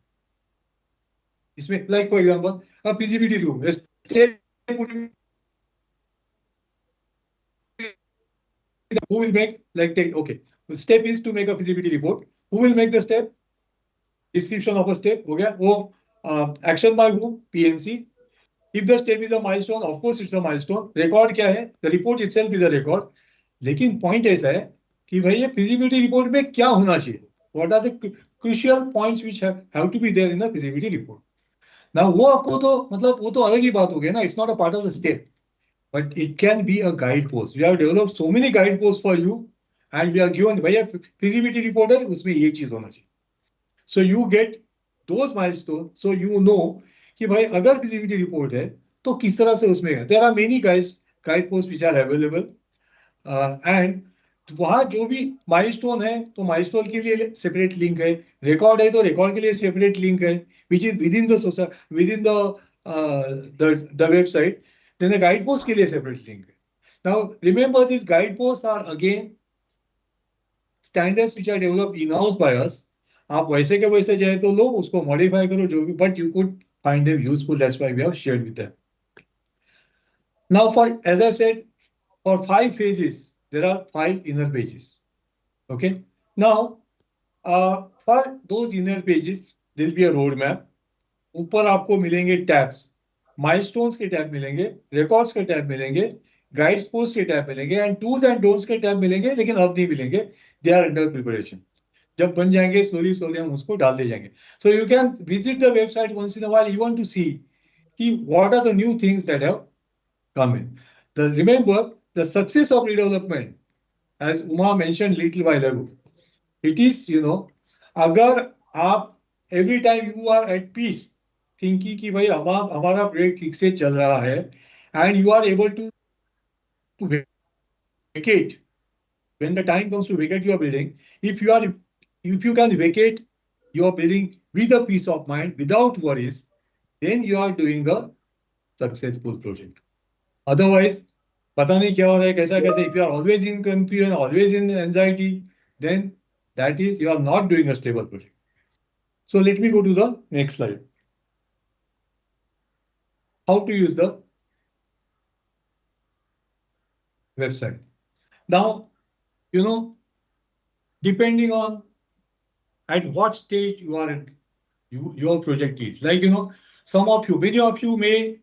इसमें like for example, a feasibility room. A step who will make the step is to make a feasibility report. Who will make the step? Description of a step. हो गया वो action by whom? PMC. If the step is a milestone, of course it's a milestone. Record क्या है? The report itself is a record. लेकिन point ऐसा है कि भाई ये feasibility report में क्या होना चाहिए? What are the crucial points which have to be there in the feasibility report? Now वो आपको तो मतलब वो तो अलग ही बात हो गई ना. It's not a part of the step, but it can be a guidepost. We have developed so many guideposts for you, and we are given भाई feasibility report है उसमें ये चीज होना चाहिए. So you get those milestones, so you know कि भाई अगर feasibility report है तो किस तरह से उसमें है. There are many guideposts which are available. And वहाँ जो भी माइलस्टोन है तो माइलस्टोन के लिए सेपरेट लिंक है, रिकॉर्ड है तो रिकॉर्ड के लिए सेपरेट लिंक है, which is within the website. Then the guidepost के लिए separate link है. Now remember, these guideposts are again standards which are developed in-house by us. आप वैसे के वैसे जाए तो लो, उसको modify करो जो भी, but you could find them useful. That's why we have shared with them. Now, as I said, for 5 phases, there are 5 inner pages. Okay. Now, for those inner pages, there will be a roadmap. ऊपर आपको मिलेंगे tabs, milestones के tab मिलेंगे, records के tab मिलेंगे, guides post के tab मिलेंगे and dos and don'ts के टैब मिलेंगे, लेकिन अब नहीं मिलेंगे, दे आर अंडर प्रिपरेशन. जब बन जाएंगे स्लोली स्लोली हम उसको डाल दे जाएंगे. So you can visit the website once in a while even to see कि what are the new things that have come in. Remember, the success of redevelopment, as Uma mentioned little while ago, it is, अगर आप every time you are at peace, thinking कि भाई हमारा project ठीक से चल रहा है, and you are able to vacate when the time comes to vacate your building. If you can vacate your building with a peace of mind, without worries, then you are doing a successful project. Otherwise, पता नहीं क्या हो रहा है, कैसा कैसे, if you are always in confusion, always in anxiety, then that is, you are not doing a stable project. So let me go to the next slide. How to use the website. Now, depending on at what stage you are in, your project is. Like, many of you may,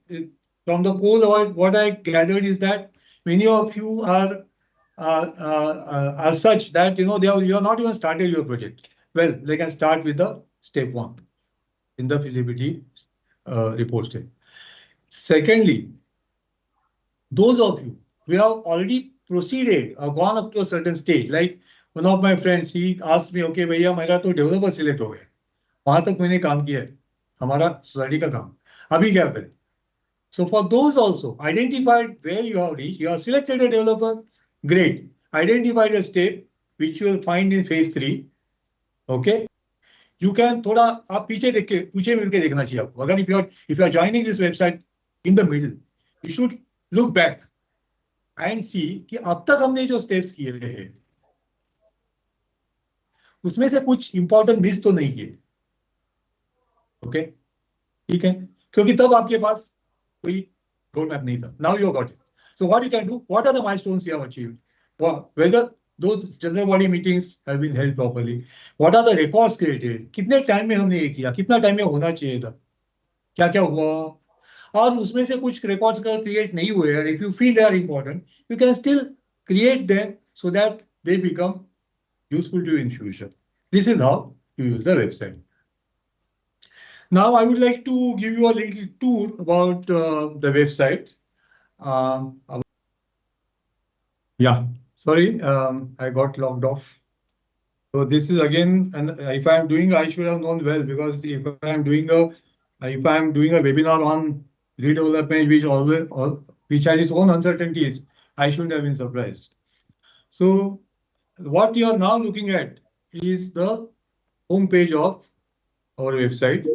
from the poll, what I gathered is that many of you are such that, you are not even started your project. Well, they can start with the step 1 in the feasibility report step. Secondly, those of you who have already proceeded or gone up to a certain stage, like one of my friends, he asked me, okay, भैया मेरा तो developer select हो गया, वहां तक मैंने काम किया है, हमारा सोसाइटी का काम, अभी क्या करें? So for those also, identified where you have reached, you have selected a developer, great. Identified a step which you will find in phase 3. Okay. You can थोड़ा आप पीछे मिलके देखना चाहिए आपको. अगर if you are joining this website in the middle, you should look back and see कि अब तक हमने जो steps किए हैं उसमें से कुछ important मिस तो नहीं किए. ओके, ठीक है, क्योंकि तब आपके पास कोई रोड मैप नहीं था. Now you got it. So what you can do, what are the milestones you have achieved, whether those general body meetings have been held properly, what are the records created, कितने time में हमने ये किया, कितना time में होना चाहिए था, क्या क्या हुआ, और उसमें से कुछ रिकॉर्ड्स का क्रिएट नहीं हुए हैं, if you feel they are important, you can still create them so that they become useful to in future. This is how you use the website. Now I would like to give you a little tour about the website. Yeah, sorry, I got logged off. So this is again, and if I am doing, I should have known well, because if I am doing a webinar on redevelopment, which has its own uncertainties, I shouldn't have been surprised. So what you are now looking at is the home page of our website.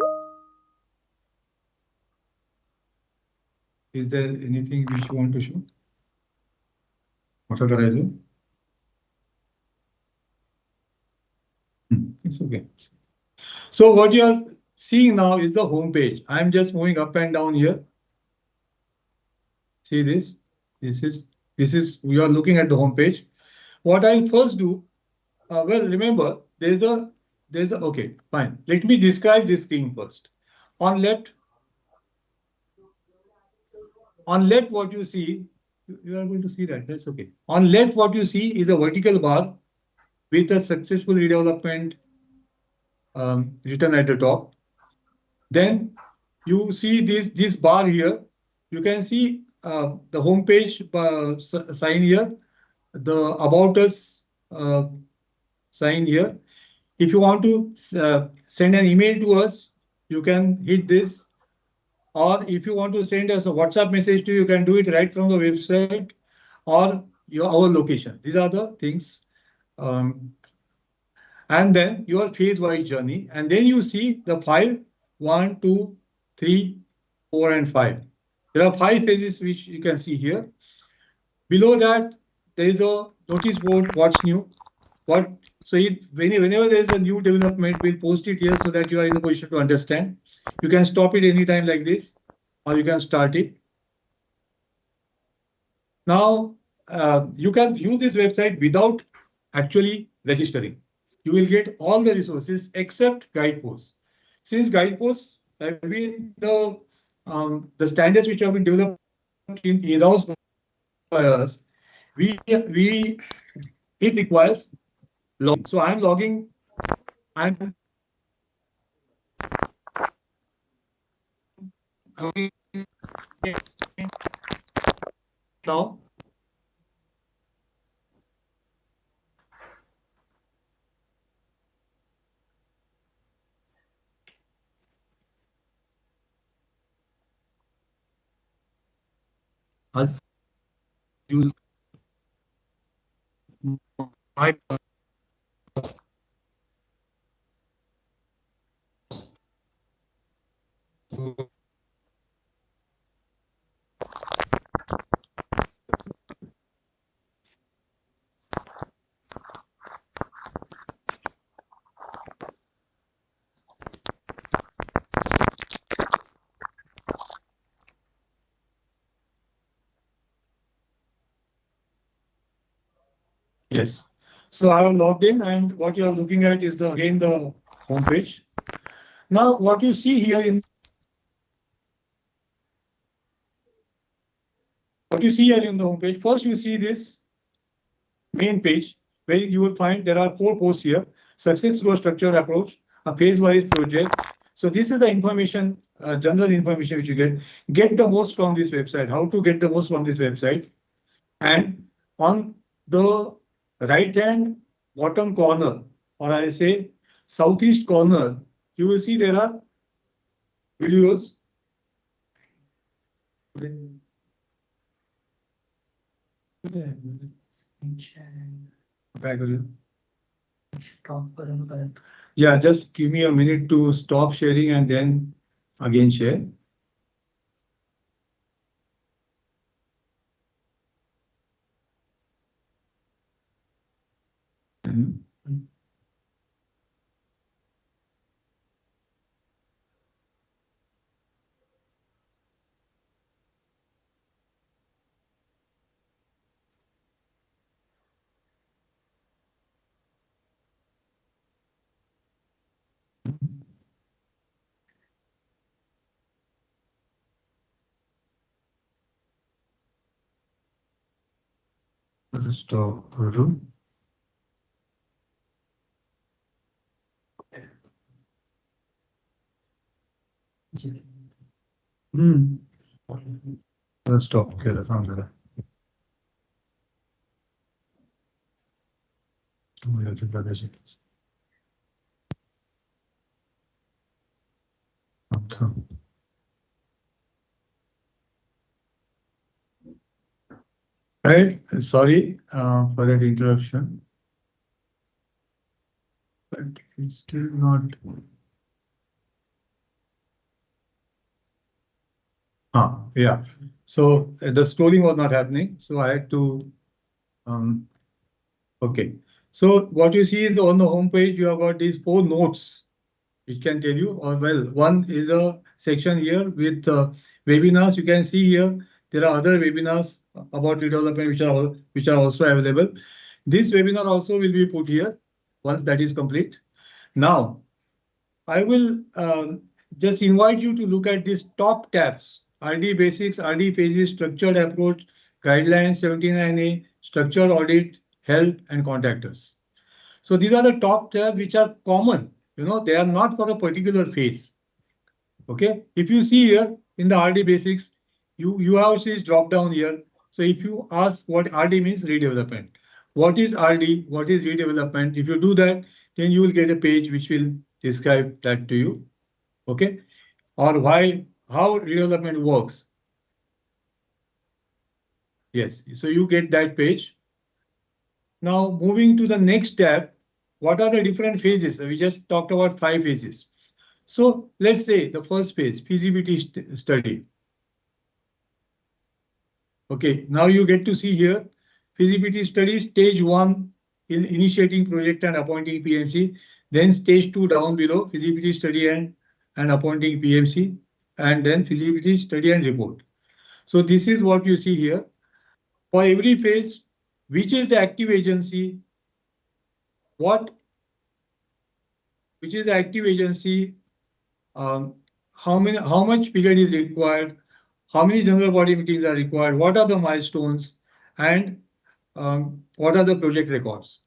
Is there anything which you want to show? It's okay. So what you are seeing now is the home page. I'm just moving up and down here. See this? This is we are looking at the home page. What I'll first do, well, remember there's a okay, fine. Let me describe this screen first. On left, what you see, you are able to see that. That's okay. On left, what you see is a vertical bar with a successful redevelopment written at the top. Then you see this bar here. You can see the home page sign here, the About Us sign here. If you want to send an email to us, you can hit this or if you want to send us a WhatsApp message to you, you can do it right from the website or our location. These are the things. And then your phase-wise journey, and then you see the 5, 1, 2, 3, 4, and 5. There are 5 phases which you can see here. Below that, there is a notice board, what's new. So whenever there is a new development, we'll post it here so that you are in a position to understand. You can stop it anytime like this, or you can start it. Now, you can use this website without actually registering. You will get all the resources except Guideposts. Since Guideposts have been the standards which have been developed in-house by us, it requires logging. So I'm logging. I'm now. As you might. Yes. So I am logged in, and what you are looking at is again the homepage. Now, what you see here in the homepage, first you see this main page where you will find there are 4 posts here: success through a structured approach, a phase-wise project. So this is the information, general information which you get. Get the most from this website. How to get the most from this website? And on the right-hand bottom corner, or I say southeast corner, you will see there are videos. Yeah, just give me a minute to stop sharing and then again share. Stop. Stop. Okay, sound good. Right. Sorry for that interruption. But it's still not. Yeah. So the scrolling was not happening. So I had to. Okay. So what you see is on the home page, you have got these 4 notes, which can tell you, or well, one is a section here with webinars. You can see here there are other webinars about redevelopment which are also available. This webinar also will be put here once that is complete. Now, I will just invite you to look at these top tabs: RD Basics, RD Phases, Structured Approach, Guidelines 79A, Structured Audit, Help, and Contact Us. So these are the top tabs which are common. They are not for a particular phase. Okay. If you see here in the RD Basics, you have this drop down here. So if you ask what RD means, redevelopment. What is RD? What is redevelopment? If you do that, then you will get a page which will describe that to you. Okay. Or why how redevelopment works. Yes, so you get that page. Now moving to the next tab, what are the different phases? We just talked about 5 phases. So let's say the first phase, feasibility study. Okay, now you get to see here, feasibility study, stage 1, in initiating project and appointing PMC. Then stage 2 down below, feasibility study and appointing PMC. And then feasibility study and report. So this is what you see here. For every phase, which is the active agency, which is the active agency, how much period is required, how many general body meetings are required, what are the milestones, and what are the project records.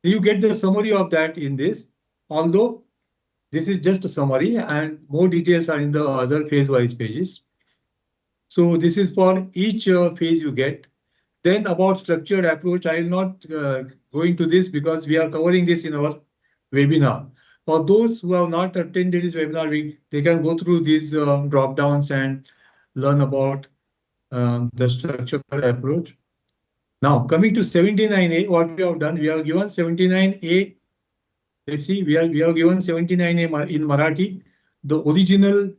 You get the summary of that in this, although this is just a summary and more details are in the other phase-wise pages. So this is for each phase you get. Then about structured approach, I will not go into this because we are covering this in our webinar. For those who have not attended this webinar, they can go through these drop downs and learn about the structured approach. Now coming to 79A, what we have done, we have given 79A. Let's see, we have given 79A in Marathi, the original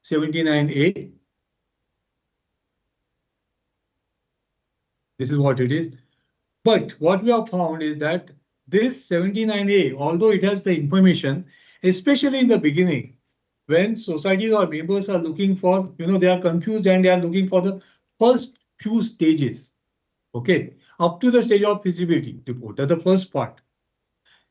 79A. This is what it is. But what we have found is that this 79A, although it has the information, especially in the beginning, when societies or members are looking for, they are confused and they are looking for the first few stages. Okay, up to the stage of feasibility report, that's the first part.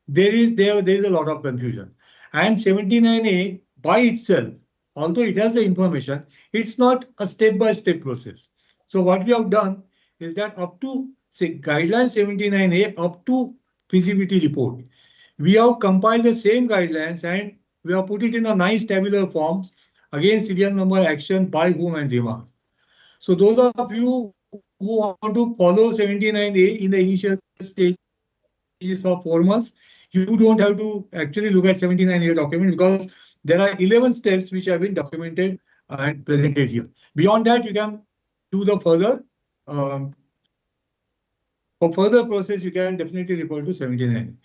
There is a lot of confusion. And 79A by itself, although it has the information, it's not a step-by-step process. So what we have done is that up to, say, guideline 79A up to feasibility report, we have compiled the same guidelines and we have put it in a nice tabular form, again serial number, action, by whom, and remarks. So those of you who want to follow 79A in the initial stages of 4 months, you don't have to actually look at 79A document because there are 11 steps which have been documented and presented here. Beyond that, you can do the further. For further process, you can definitely refer to 79.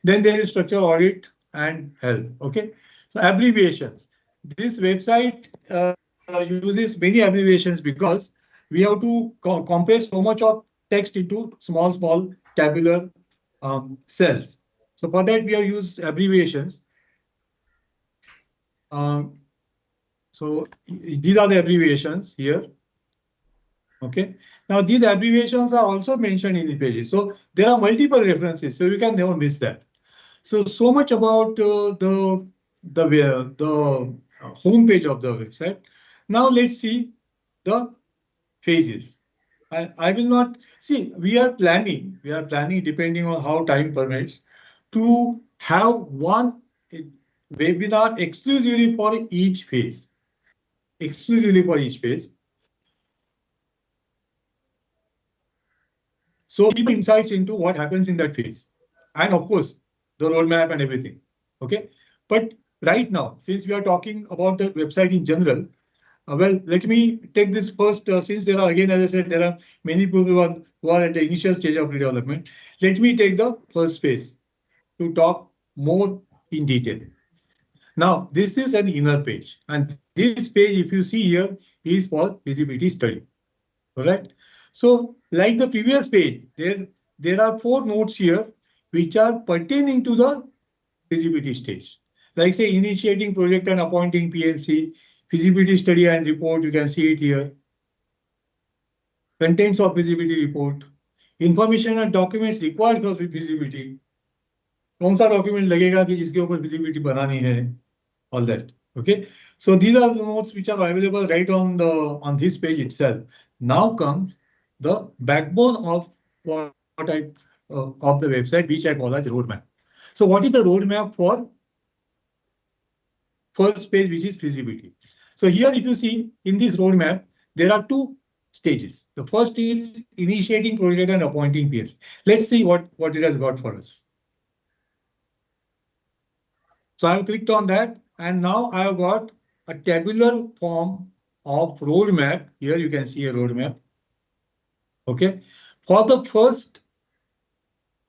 Then there is structural audit and health. Okay, so abbreviations. This website uses many abbreviations because we have to compress so much of text into small tabular cells. So for that, we have used abbreviations. So these are the abbreviations here. Okay. Now these abbreviations are also mentioned in the pages. So there are multiple references, so you can never miss that. So much about the home page of the website. Now let's see the phases. I will not see. We are planning depending on how time permits to have one webinar exclusively for each phase. Exclusively for each phase. So keep insights into what happens in that phase. And of course, the roadmap and everything. Okay. But right now, since we are talking about the website in general, well, let me take this first, since there are, again, as I said, there are many people who are at the initial stage of redevelopment. Let me take the first phase to talk more in detail. Now, this is an inner page. And this page, if you see here, is for feasibility study. All right. So like the previous page, there are 4 notes here which are pertaining to the feasibility stage. Like say initiating project and appointing PMC, feasibility study and report, you can see it here. Contents of feasibility report, information and documents required for feasibility. कौन सा document लगेगा कि जिसके ऊपर feasibility बनानी है, all that. Okay. So these are the notes which are available right on this page itself. Now comes the backbone of of the website, which I call as roadmap. So what is the roadmap for first page, which is feasibility? So here, if you see in this roadmap, there are 2 stages. The first is initiating project and appointing PMC. Let's see what it has got for us. So I have clicked on that, and now I have got a tabular form of roadmap. Here you can see a roadmap. Okay, for the first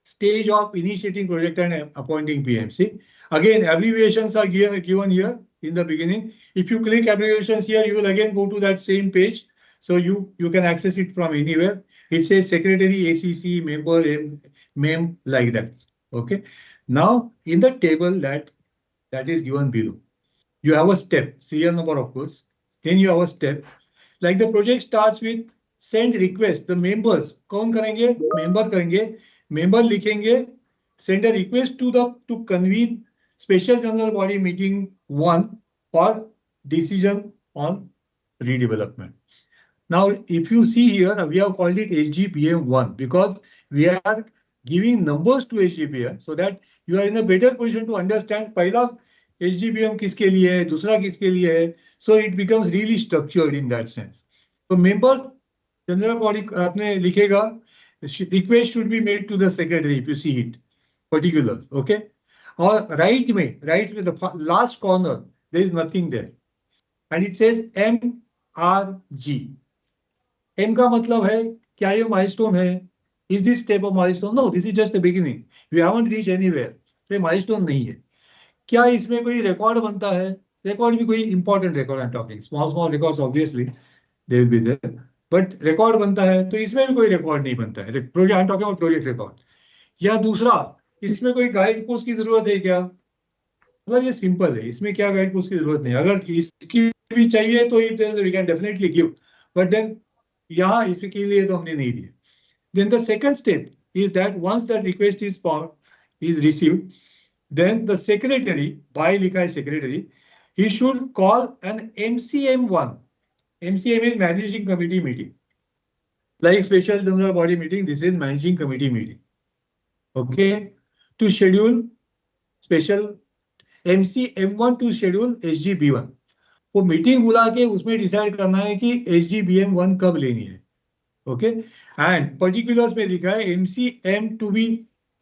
stage of initiating project and appointing PMC. Again, abbreviations are given here in the beginning. If you click abbreviations here, you will again go to that same page. So you can access it from anywhere. It says secretary, ACC, member, MEM, like that. Okay. Now in the table that is given below, you have a step, serial number of course. Then you have a step. Like the project starts with send request. The members कौन करेंगे? Member करेंगे. Member लिखेंगे. Send a request to convene special general body meeting 1 for decision on redevelopment. Now, if you see here, we have called it SGPM 1 because we are giving numbers to SGPM so that you are in a better position to understand पहला SGPM किसके लिए है, दूसरा किसके लिए है. So it becomes really structured in that sense. So member general body आपने लिखेगा, request should be made to the secretary if you see it, particulars, okay. और right में the last corner there is nothing there and it says MRG. M का मतलब है क्या ये milestone है? Is this step of milestone? No, this is just the beginning. We haven't reached anywhere. तो ये milestone नहीं है. क्या इसमें कोई रिकॉर्ड बनता है? रिकॉर्ड भी कोई important record I am talking, small records obviously they will be there, but record बनता है तो इसमें भी कोई रिकॉर्ड नहीं बनता है. Project I am talking about project record. या दूसरा, इसमें कोई गाइड पोस्ट की जरूरत है क्या? मतलब ये सिंपल है, इसमें क्या गाइड पोस्ट की जरूरत नहीं. अगर इसकी भी चाहिए तो we can definitely give, but then यहाँ इसके लिए तो हमने नहीं दिए. Then the second step is that once that request is received, then the secretary, by likha hai secretary, he should call an MCM1. MCM is managing committee meeting. Like special general body meeting, this is managing committee meeting. Okay, to schedule special MCM1 to schedule SGB1. वो meeting बुला के उसमें decide करना है कि SGBM1 कब लेनी है. Okay, and particulars में लिखा है MCM to be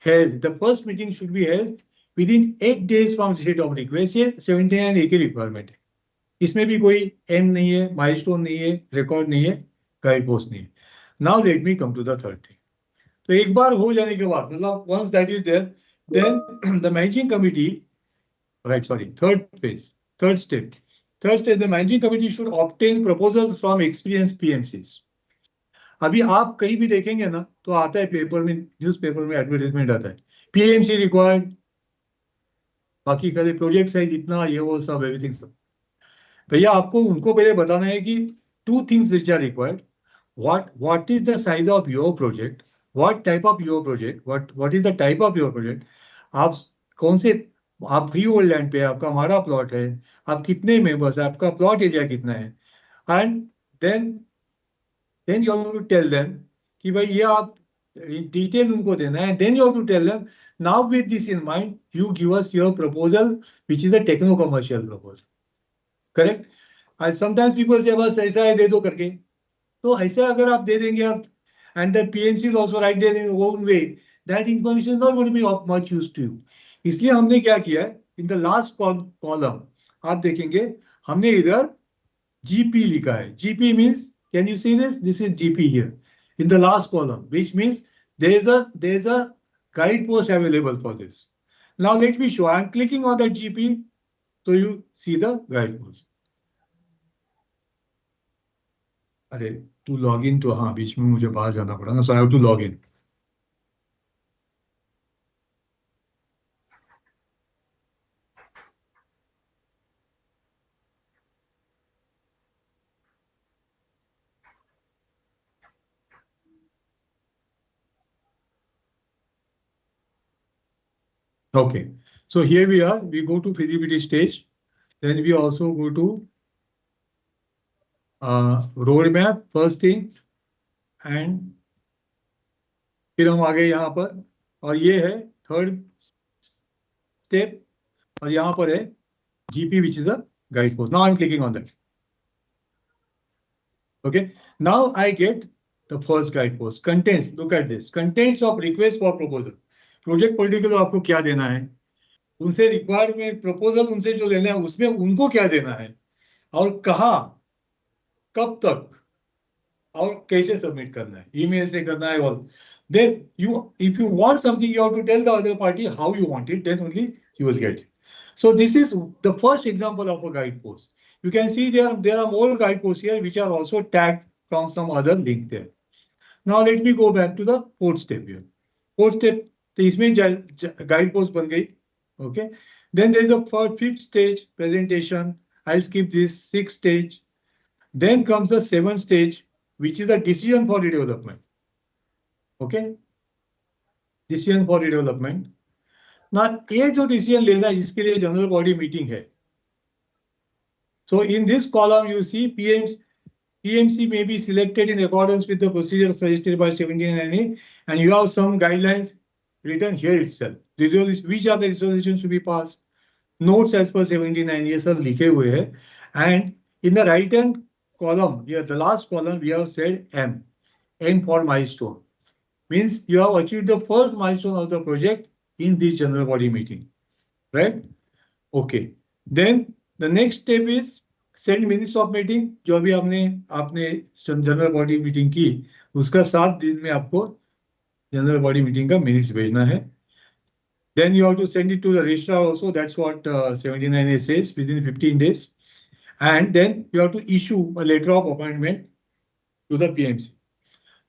held. The first meeting should be held within 8 days from date of request. ये 79 A की रिक्वायरमेंट है. इसमें भी कोई M नहीं है, माइलस्टोन नहीं है, रिकॉर्ड नहीं है, गाइड पोस्ट नहीं है. Now let me come to the third thing. तो एक बार हो जाने के बाद, मतलब once that is there, then the managing committee, third step, the managing committee should obtain proposals from experienced PMCs. अभी आप कहीं भी देखेंगे ना तो आता है पेपर में, न्यूज़पेपर में एडवर्टाइजमेंट आता है, PMC रिक्वायर्ड, बाकी खाली प्रोजेक्ट्स है जितना ये वो सब एवरीथिंग सब. भैया आपको उनको पहले बताना है कि 2 things which are required. What is the size of your project? What type of your project? What is the type of your project? आप कौन से, आप फ्री होल्ड लैंड पे, आपका हमारा प्लॉट है, आप कितने मेंबर्स है, आपका प्लॉट एरिया कितना है, and then you have to tell them कि भाई ये आप डिटेल उनको देना है. Then you have to tell them now with this in mind you give us your proposal which is a techno commercial proposal, correct. And sometimes people say बस ऐसा है दे दो करके, तो ऐसा अगर आप दे देंगे आप, and the PMC will also write there in their own way, that information is not going to be of much use to you. इसलिए हमने क्या किया है, in the last column आप देखेंगे हमने इधर GP लिखा है. GP means, can you see this? This is GP here in the last column, which means there is a guide post available for this. Now let me show. I'm clicking on that GP, so you see the guide post. अरे to log in तो हाँ बीच में मुझे बाहर जाना पड़ा ना, so I have to log in. Okay, so here we are. We go to feasibility stage. Then we also go to roadmap first thing, and फिर हम आ गए यहाँ पर, और ये है थर्ड स्टेप, और यहाँ पर है GP which is a guide post. Now I'm clicking on that. Okay, now I get the first guide post. Contents, look at this. Contents of request for proposal. Project particular आपको क्या देना है, उनसे requirement proposal उनसे जो लेना है उसमें उनको क्या देना है, और कहाँ, कब तक और कैसे सबमिट करना है, ईमेल से करना है, all. Then if you want something, you have to tell the other party how you want it. Then only you will get it. So this is the first example of a guidepost. You can see there are more guideposts here which are also tagged from some other link there. Now let me go back to the fourth step here. Fourth step, तो इसमें guidepost बन गई. Okay. Then there is a fifth stage presentation. I'll skip this. Sixth stage. Then comes the seventh stage, which is a decision for redevelopment. Okay. Decision for redevelopment. Now, ये जो decision लेना है जिसके लिए general body meeting है. So in this column you see PMC may be selected in accordance with the procedure suggested by 1790, and you have some guidelines written here itself. Which are the resolutions to be passed? Notes as per 1790 ये सब लिखे हुए हैं. And in the right hand column, here the last column we have said M for milestone. Means you have achieved the first milestone of the project in this general body meeting, right? Okay. Then the next step is send minutes of meeting. जो अभी आपने general body meeting की, उसका 7 दिन में आपको general body meeting का minutes भेजना है. Then you have to send it to the registrar also. That's what 79A says, within 15 days. And then you have to issue a letter of appointment to the PMC.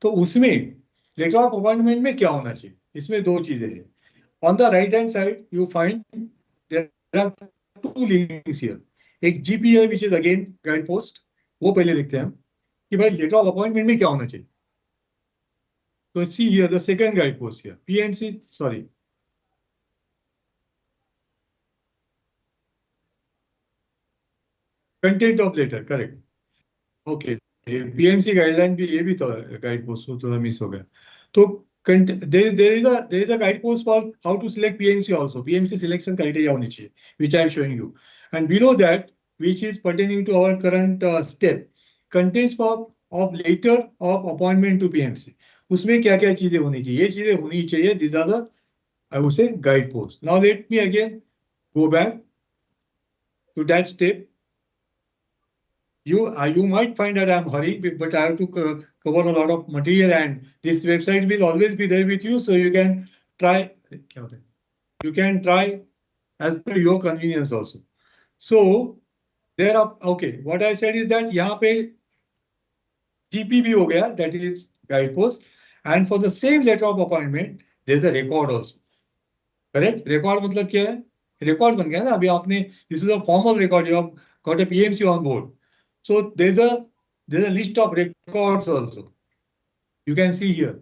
तो उसमें letter of appointment में क्या होना चाहिए? इसमें दो चीजें हैं. On the right hand side, you find there are two links here. एक GP है, which is again guidepost. वो पहले देखते हैं हम कि भाई letter of appointment में क्या होना चाहिए. So see here the second guidepost here. PMC, sorry. Content of letter, correct. Okay. PMC guideline भी ये भी तो guidepost थोड़ा मिस हो गया. तो there is a guidepost for how to select PMC also. PMC selection criteria होनी चाहिए, which I am showing you. And below that, which is pertaining to our current step, contents of letter of appointment to PMC. उसमें क्या क्या चीजें होनी चाहिए? ये चीजें होनी चाहिए. These are the, I would say, guideposts. Now let me again go back to that step. You might find that I'm hurrying, but I have to cover a lot of material, and this website will always be there with you, so you can try. You can try as per your convenience also. So there are, okay. What I said is that यहाँ पे GP भी हो गया, that is guidepost, and for the same letter of appointment there is a record also. Correct? Record मतलब क्या है? Record बन गया ना अभी आपने. This is a formal record. You have got a PMC on board. So there's a list of records also. You can see here.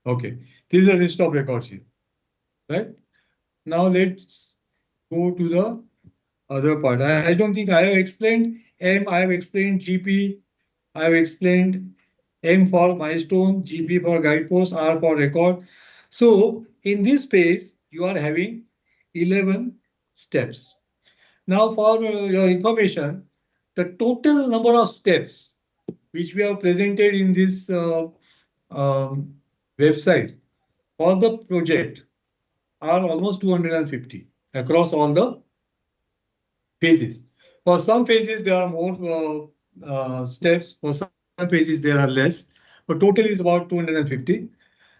Okay, this is a list of records here, right? Now let's go to the other part. I don't think I have explained M, I have explained GP, I have explained M for milestone, GP for guidepost, R for record. So in this phase, you are having 11 steps. Now for your information, the total number of steps which we have presented in this website for the project are almost 250 across all the phases. For some phases there are more steps, for some phases there are less, but total is about 250.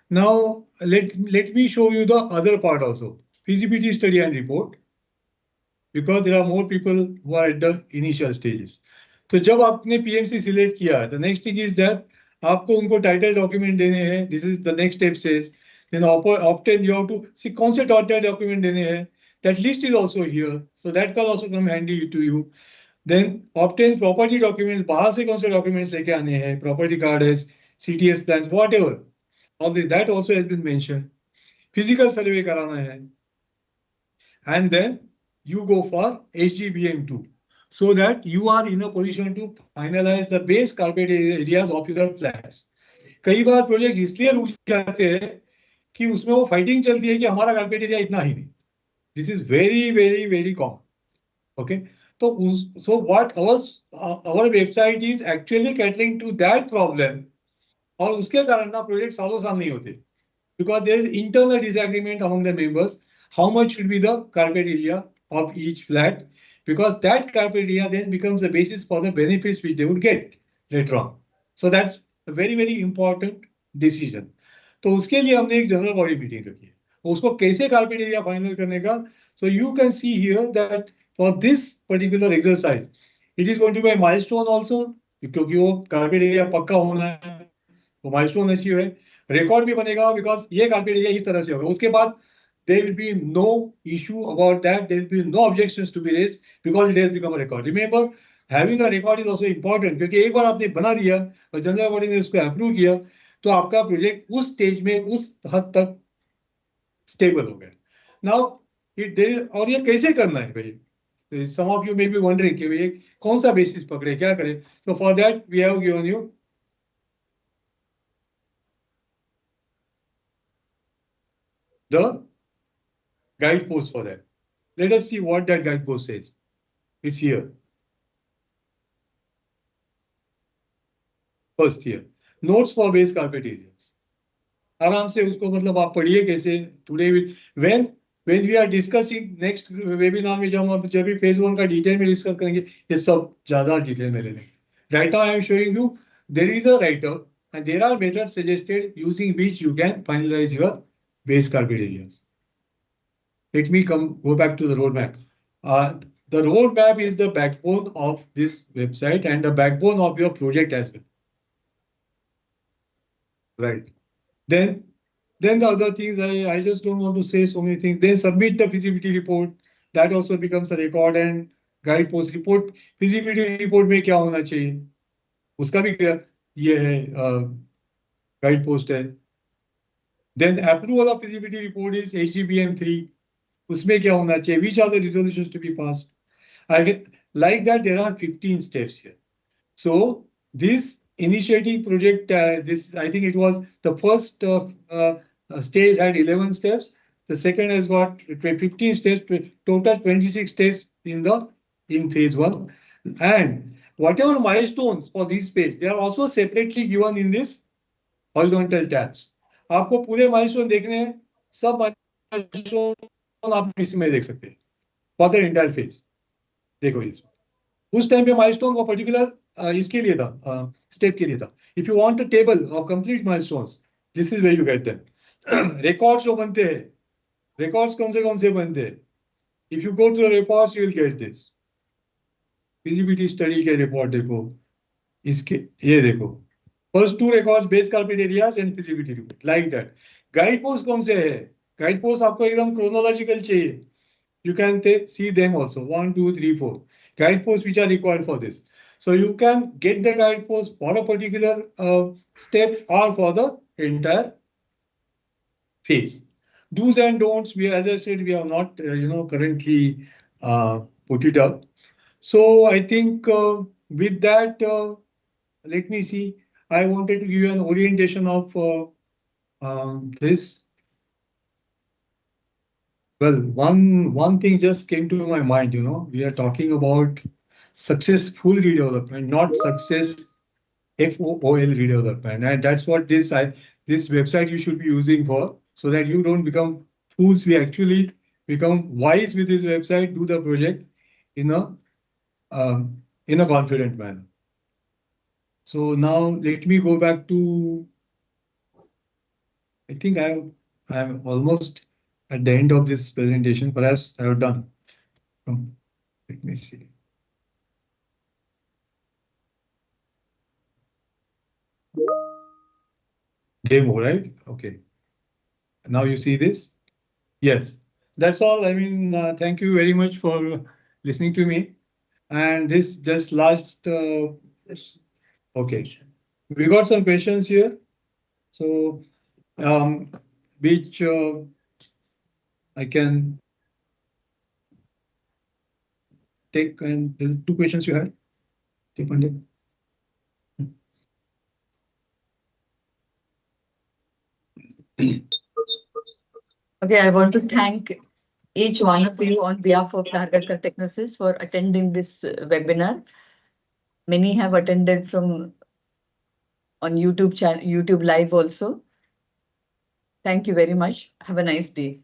Now let me show you the other part also, feasibility study and report, because there are more people who are at the initial stages. तो जब आपने PMC select किया, the next thing is that आपको उनको title document देने हैं. This is the next step says. Then obtain, you have to see कौन से title document देने हैं. That list is also here, so that can also come handy to you. Then obtain property documents. बाहर से कौन से documents लेके आने हैं? Property cards, CTS plans, whatever. All that also has been mentioned. Physical survey कराना है. And then you go for HGBM2, so that you are in a position to finalize the base carpet areas of your flats. कई बार project इसलिए रुक जाते हैं कि उसमें वो फाइटिंग चलती है कि हमारा कार्पेट एरिया इतना ही नहीं. This is very very very common. Okay, So what our website is actually catering to that problem, और उसके कारण ना प्रोजेक्ट सालों साल नहीं होते, because there is internal disagreement among the members how much should be the carpet area of each flat, because that carpet area then becomes the basis for the benefits which they would get later on. So that's a very very important decision. तो उसके लिए हमने एक general body meeting रखी है, उसको कैसे carpet area final करने का. So you can see here that for this particular exercise it is going to be a milestone also, क्योंकि वो कार्पेट एरिया पक्का होना है, वो माइलस्टोन अचीव है. रिकॉर्ड भी बनेगा बिकॉज ये कार्पेट एरिया इस तरह से होगा. उसके बाद there will be no issue about that, there will be no objections to be raised because it has become a record. Remember, having a record is also important, क्योंकि एक बार आपने बना दिया और जनरल बॉडी ने उसको अप्रूव किया तो आपका प्रोजेक्ट उस स्टेज में उस हद तक स्टेबल हो गया. नाउ और ये कैसे करना है भाई, some of you may be wondering कि भाई कौन सा बेसिस पकड़े, क्या करें. So for that we have given you the guidepost for that. Let us see what that guidepost says. It's here. First here, notes for base carpet areas. आराम से उसको मतलब आप पढ़िए कैसे. Today when we are discussing next webinar में जब भी phase 1 का डिटेल में डिस्कस करेंगे ये सब ज्यादा डिटेल में ले लेंगे. Right now I am showing you there is a write-up and there are methods suggested using which you can finalize your base carpet areas. Let me go back to the roadmap. The roadmap is the backbone of this website and the backbone of your project as well. Right. Then the other things, I just don't want to say so many things. Then submit the feasibility report. That also becomes a record, and guidepost report. Feasibility report में क्या होना चाहिए उसका भी ये है guidepost है. Then approval of feasibility report is HDBM 3. उसमें क्या होना चाहिए, which are the resolutions to be passed. Like that there are 15 steps here. So this initiating project, this I think it was the first stage had 11 steps. The second has got 15 steps, total 26 steps in phase 1. And whatever milestones for this phase, they are also separately given in this horizontal tabs. आपको पूरे milestone देखने हैं, सब milestone आप इसमें देख सकते हैं for the entire phase. देखो इसमें उस टाइम पे माइलस्टोन वो पर्टिकुलर इसके लिए था, स्टेप के लिए था. If you want a table of complete milestones, this is where you get them. Records जो बनते हैं, रिकॉर्ड्स कौन से बनते हैं, if you go to the reports you will get this. Feasibility study के रिपोर्ट देखो, इसके ये देखो, first 2 records base carpet areas and feasibility report, like that. Guide post कौन से है, गाइड पोस्ट आपको एकदम क्रोनोलॉजिकल चाहिए. You can see them also, 1, 2, 3, 4 guideposts which are required for this. So you can get the guidepost for a particular step or for the entire phase. Do's and don'ts, as I said, we have not currently put it up. So I think with that, let me see. I wanted to give you an orientation of this. Well, one thing just came to my mind, we are talking about successful redevelopment, not success FOOL redevelopment. And that's what this website you should be using for, so that you don't become fools. We actually become wise with this website, do the project in a confident manner. So now let me go back to, I think I'm almost at the end of this presentation, perhaps I have done. Let me see. Demo, right? Okay. Now you see this? Yes, that's all. I mean, thank you very much for listening to me. And this just last, okay. We got some questions here. So, which I can take, and there's 2 questions you had. Okay, I want to thank each one of you on behalf of Dhargalkar Technoesis for attending this webinar. Many have attended from on YouTube channel, YouTube Live also. Thank you very much. Have a nice day.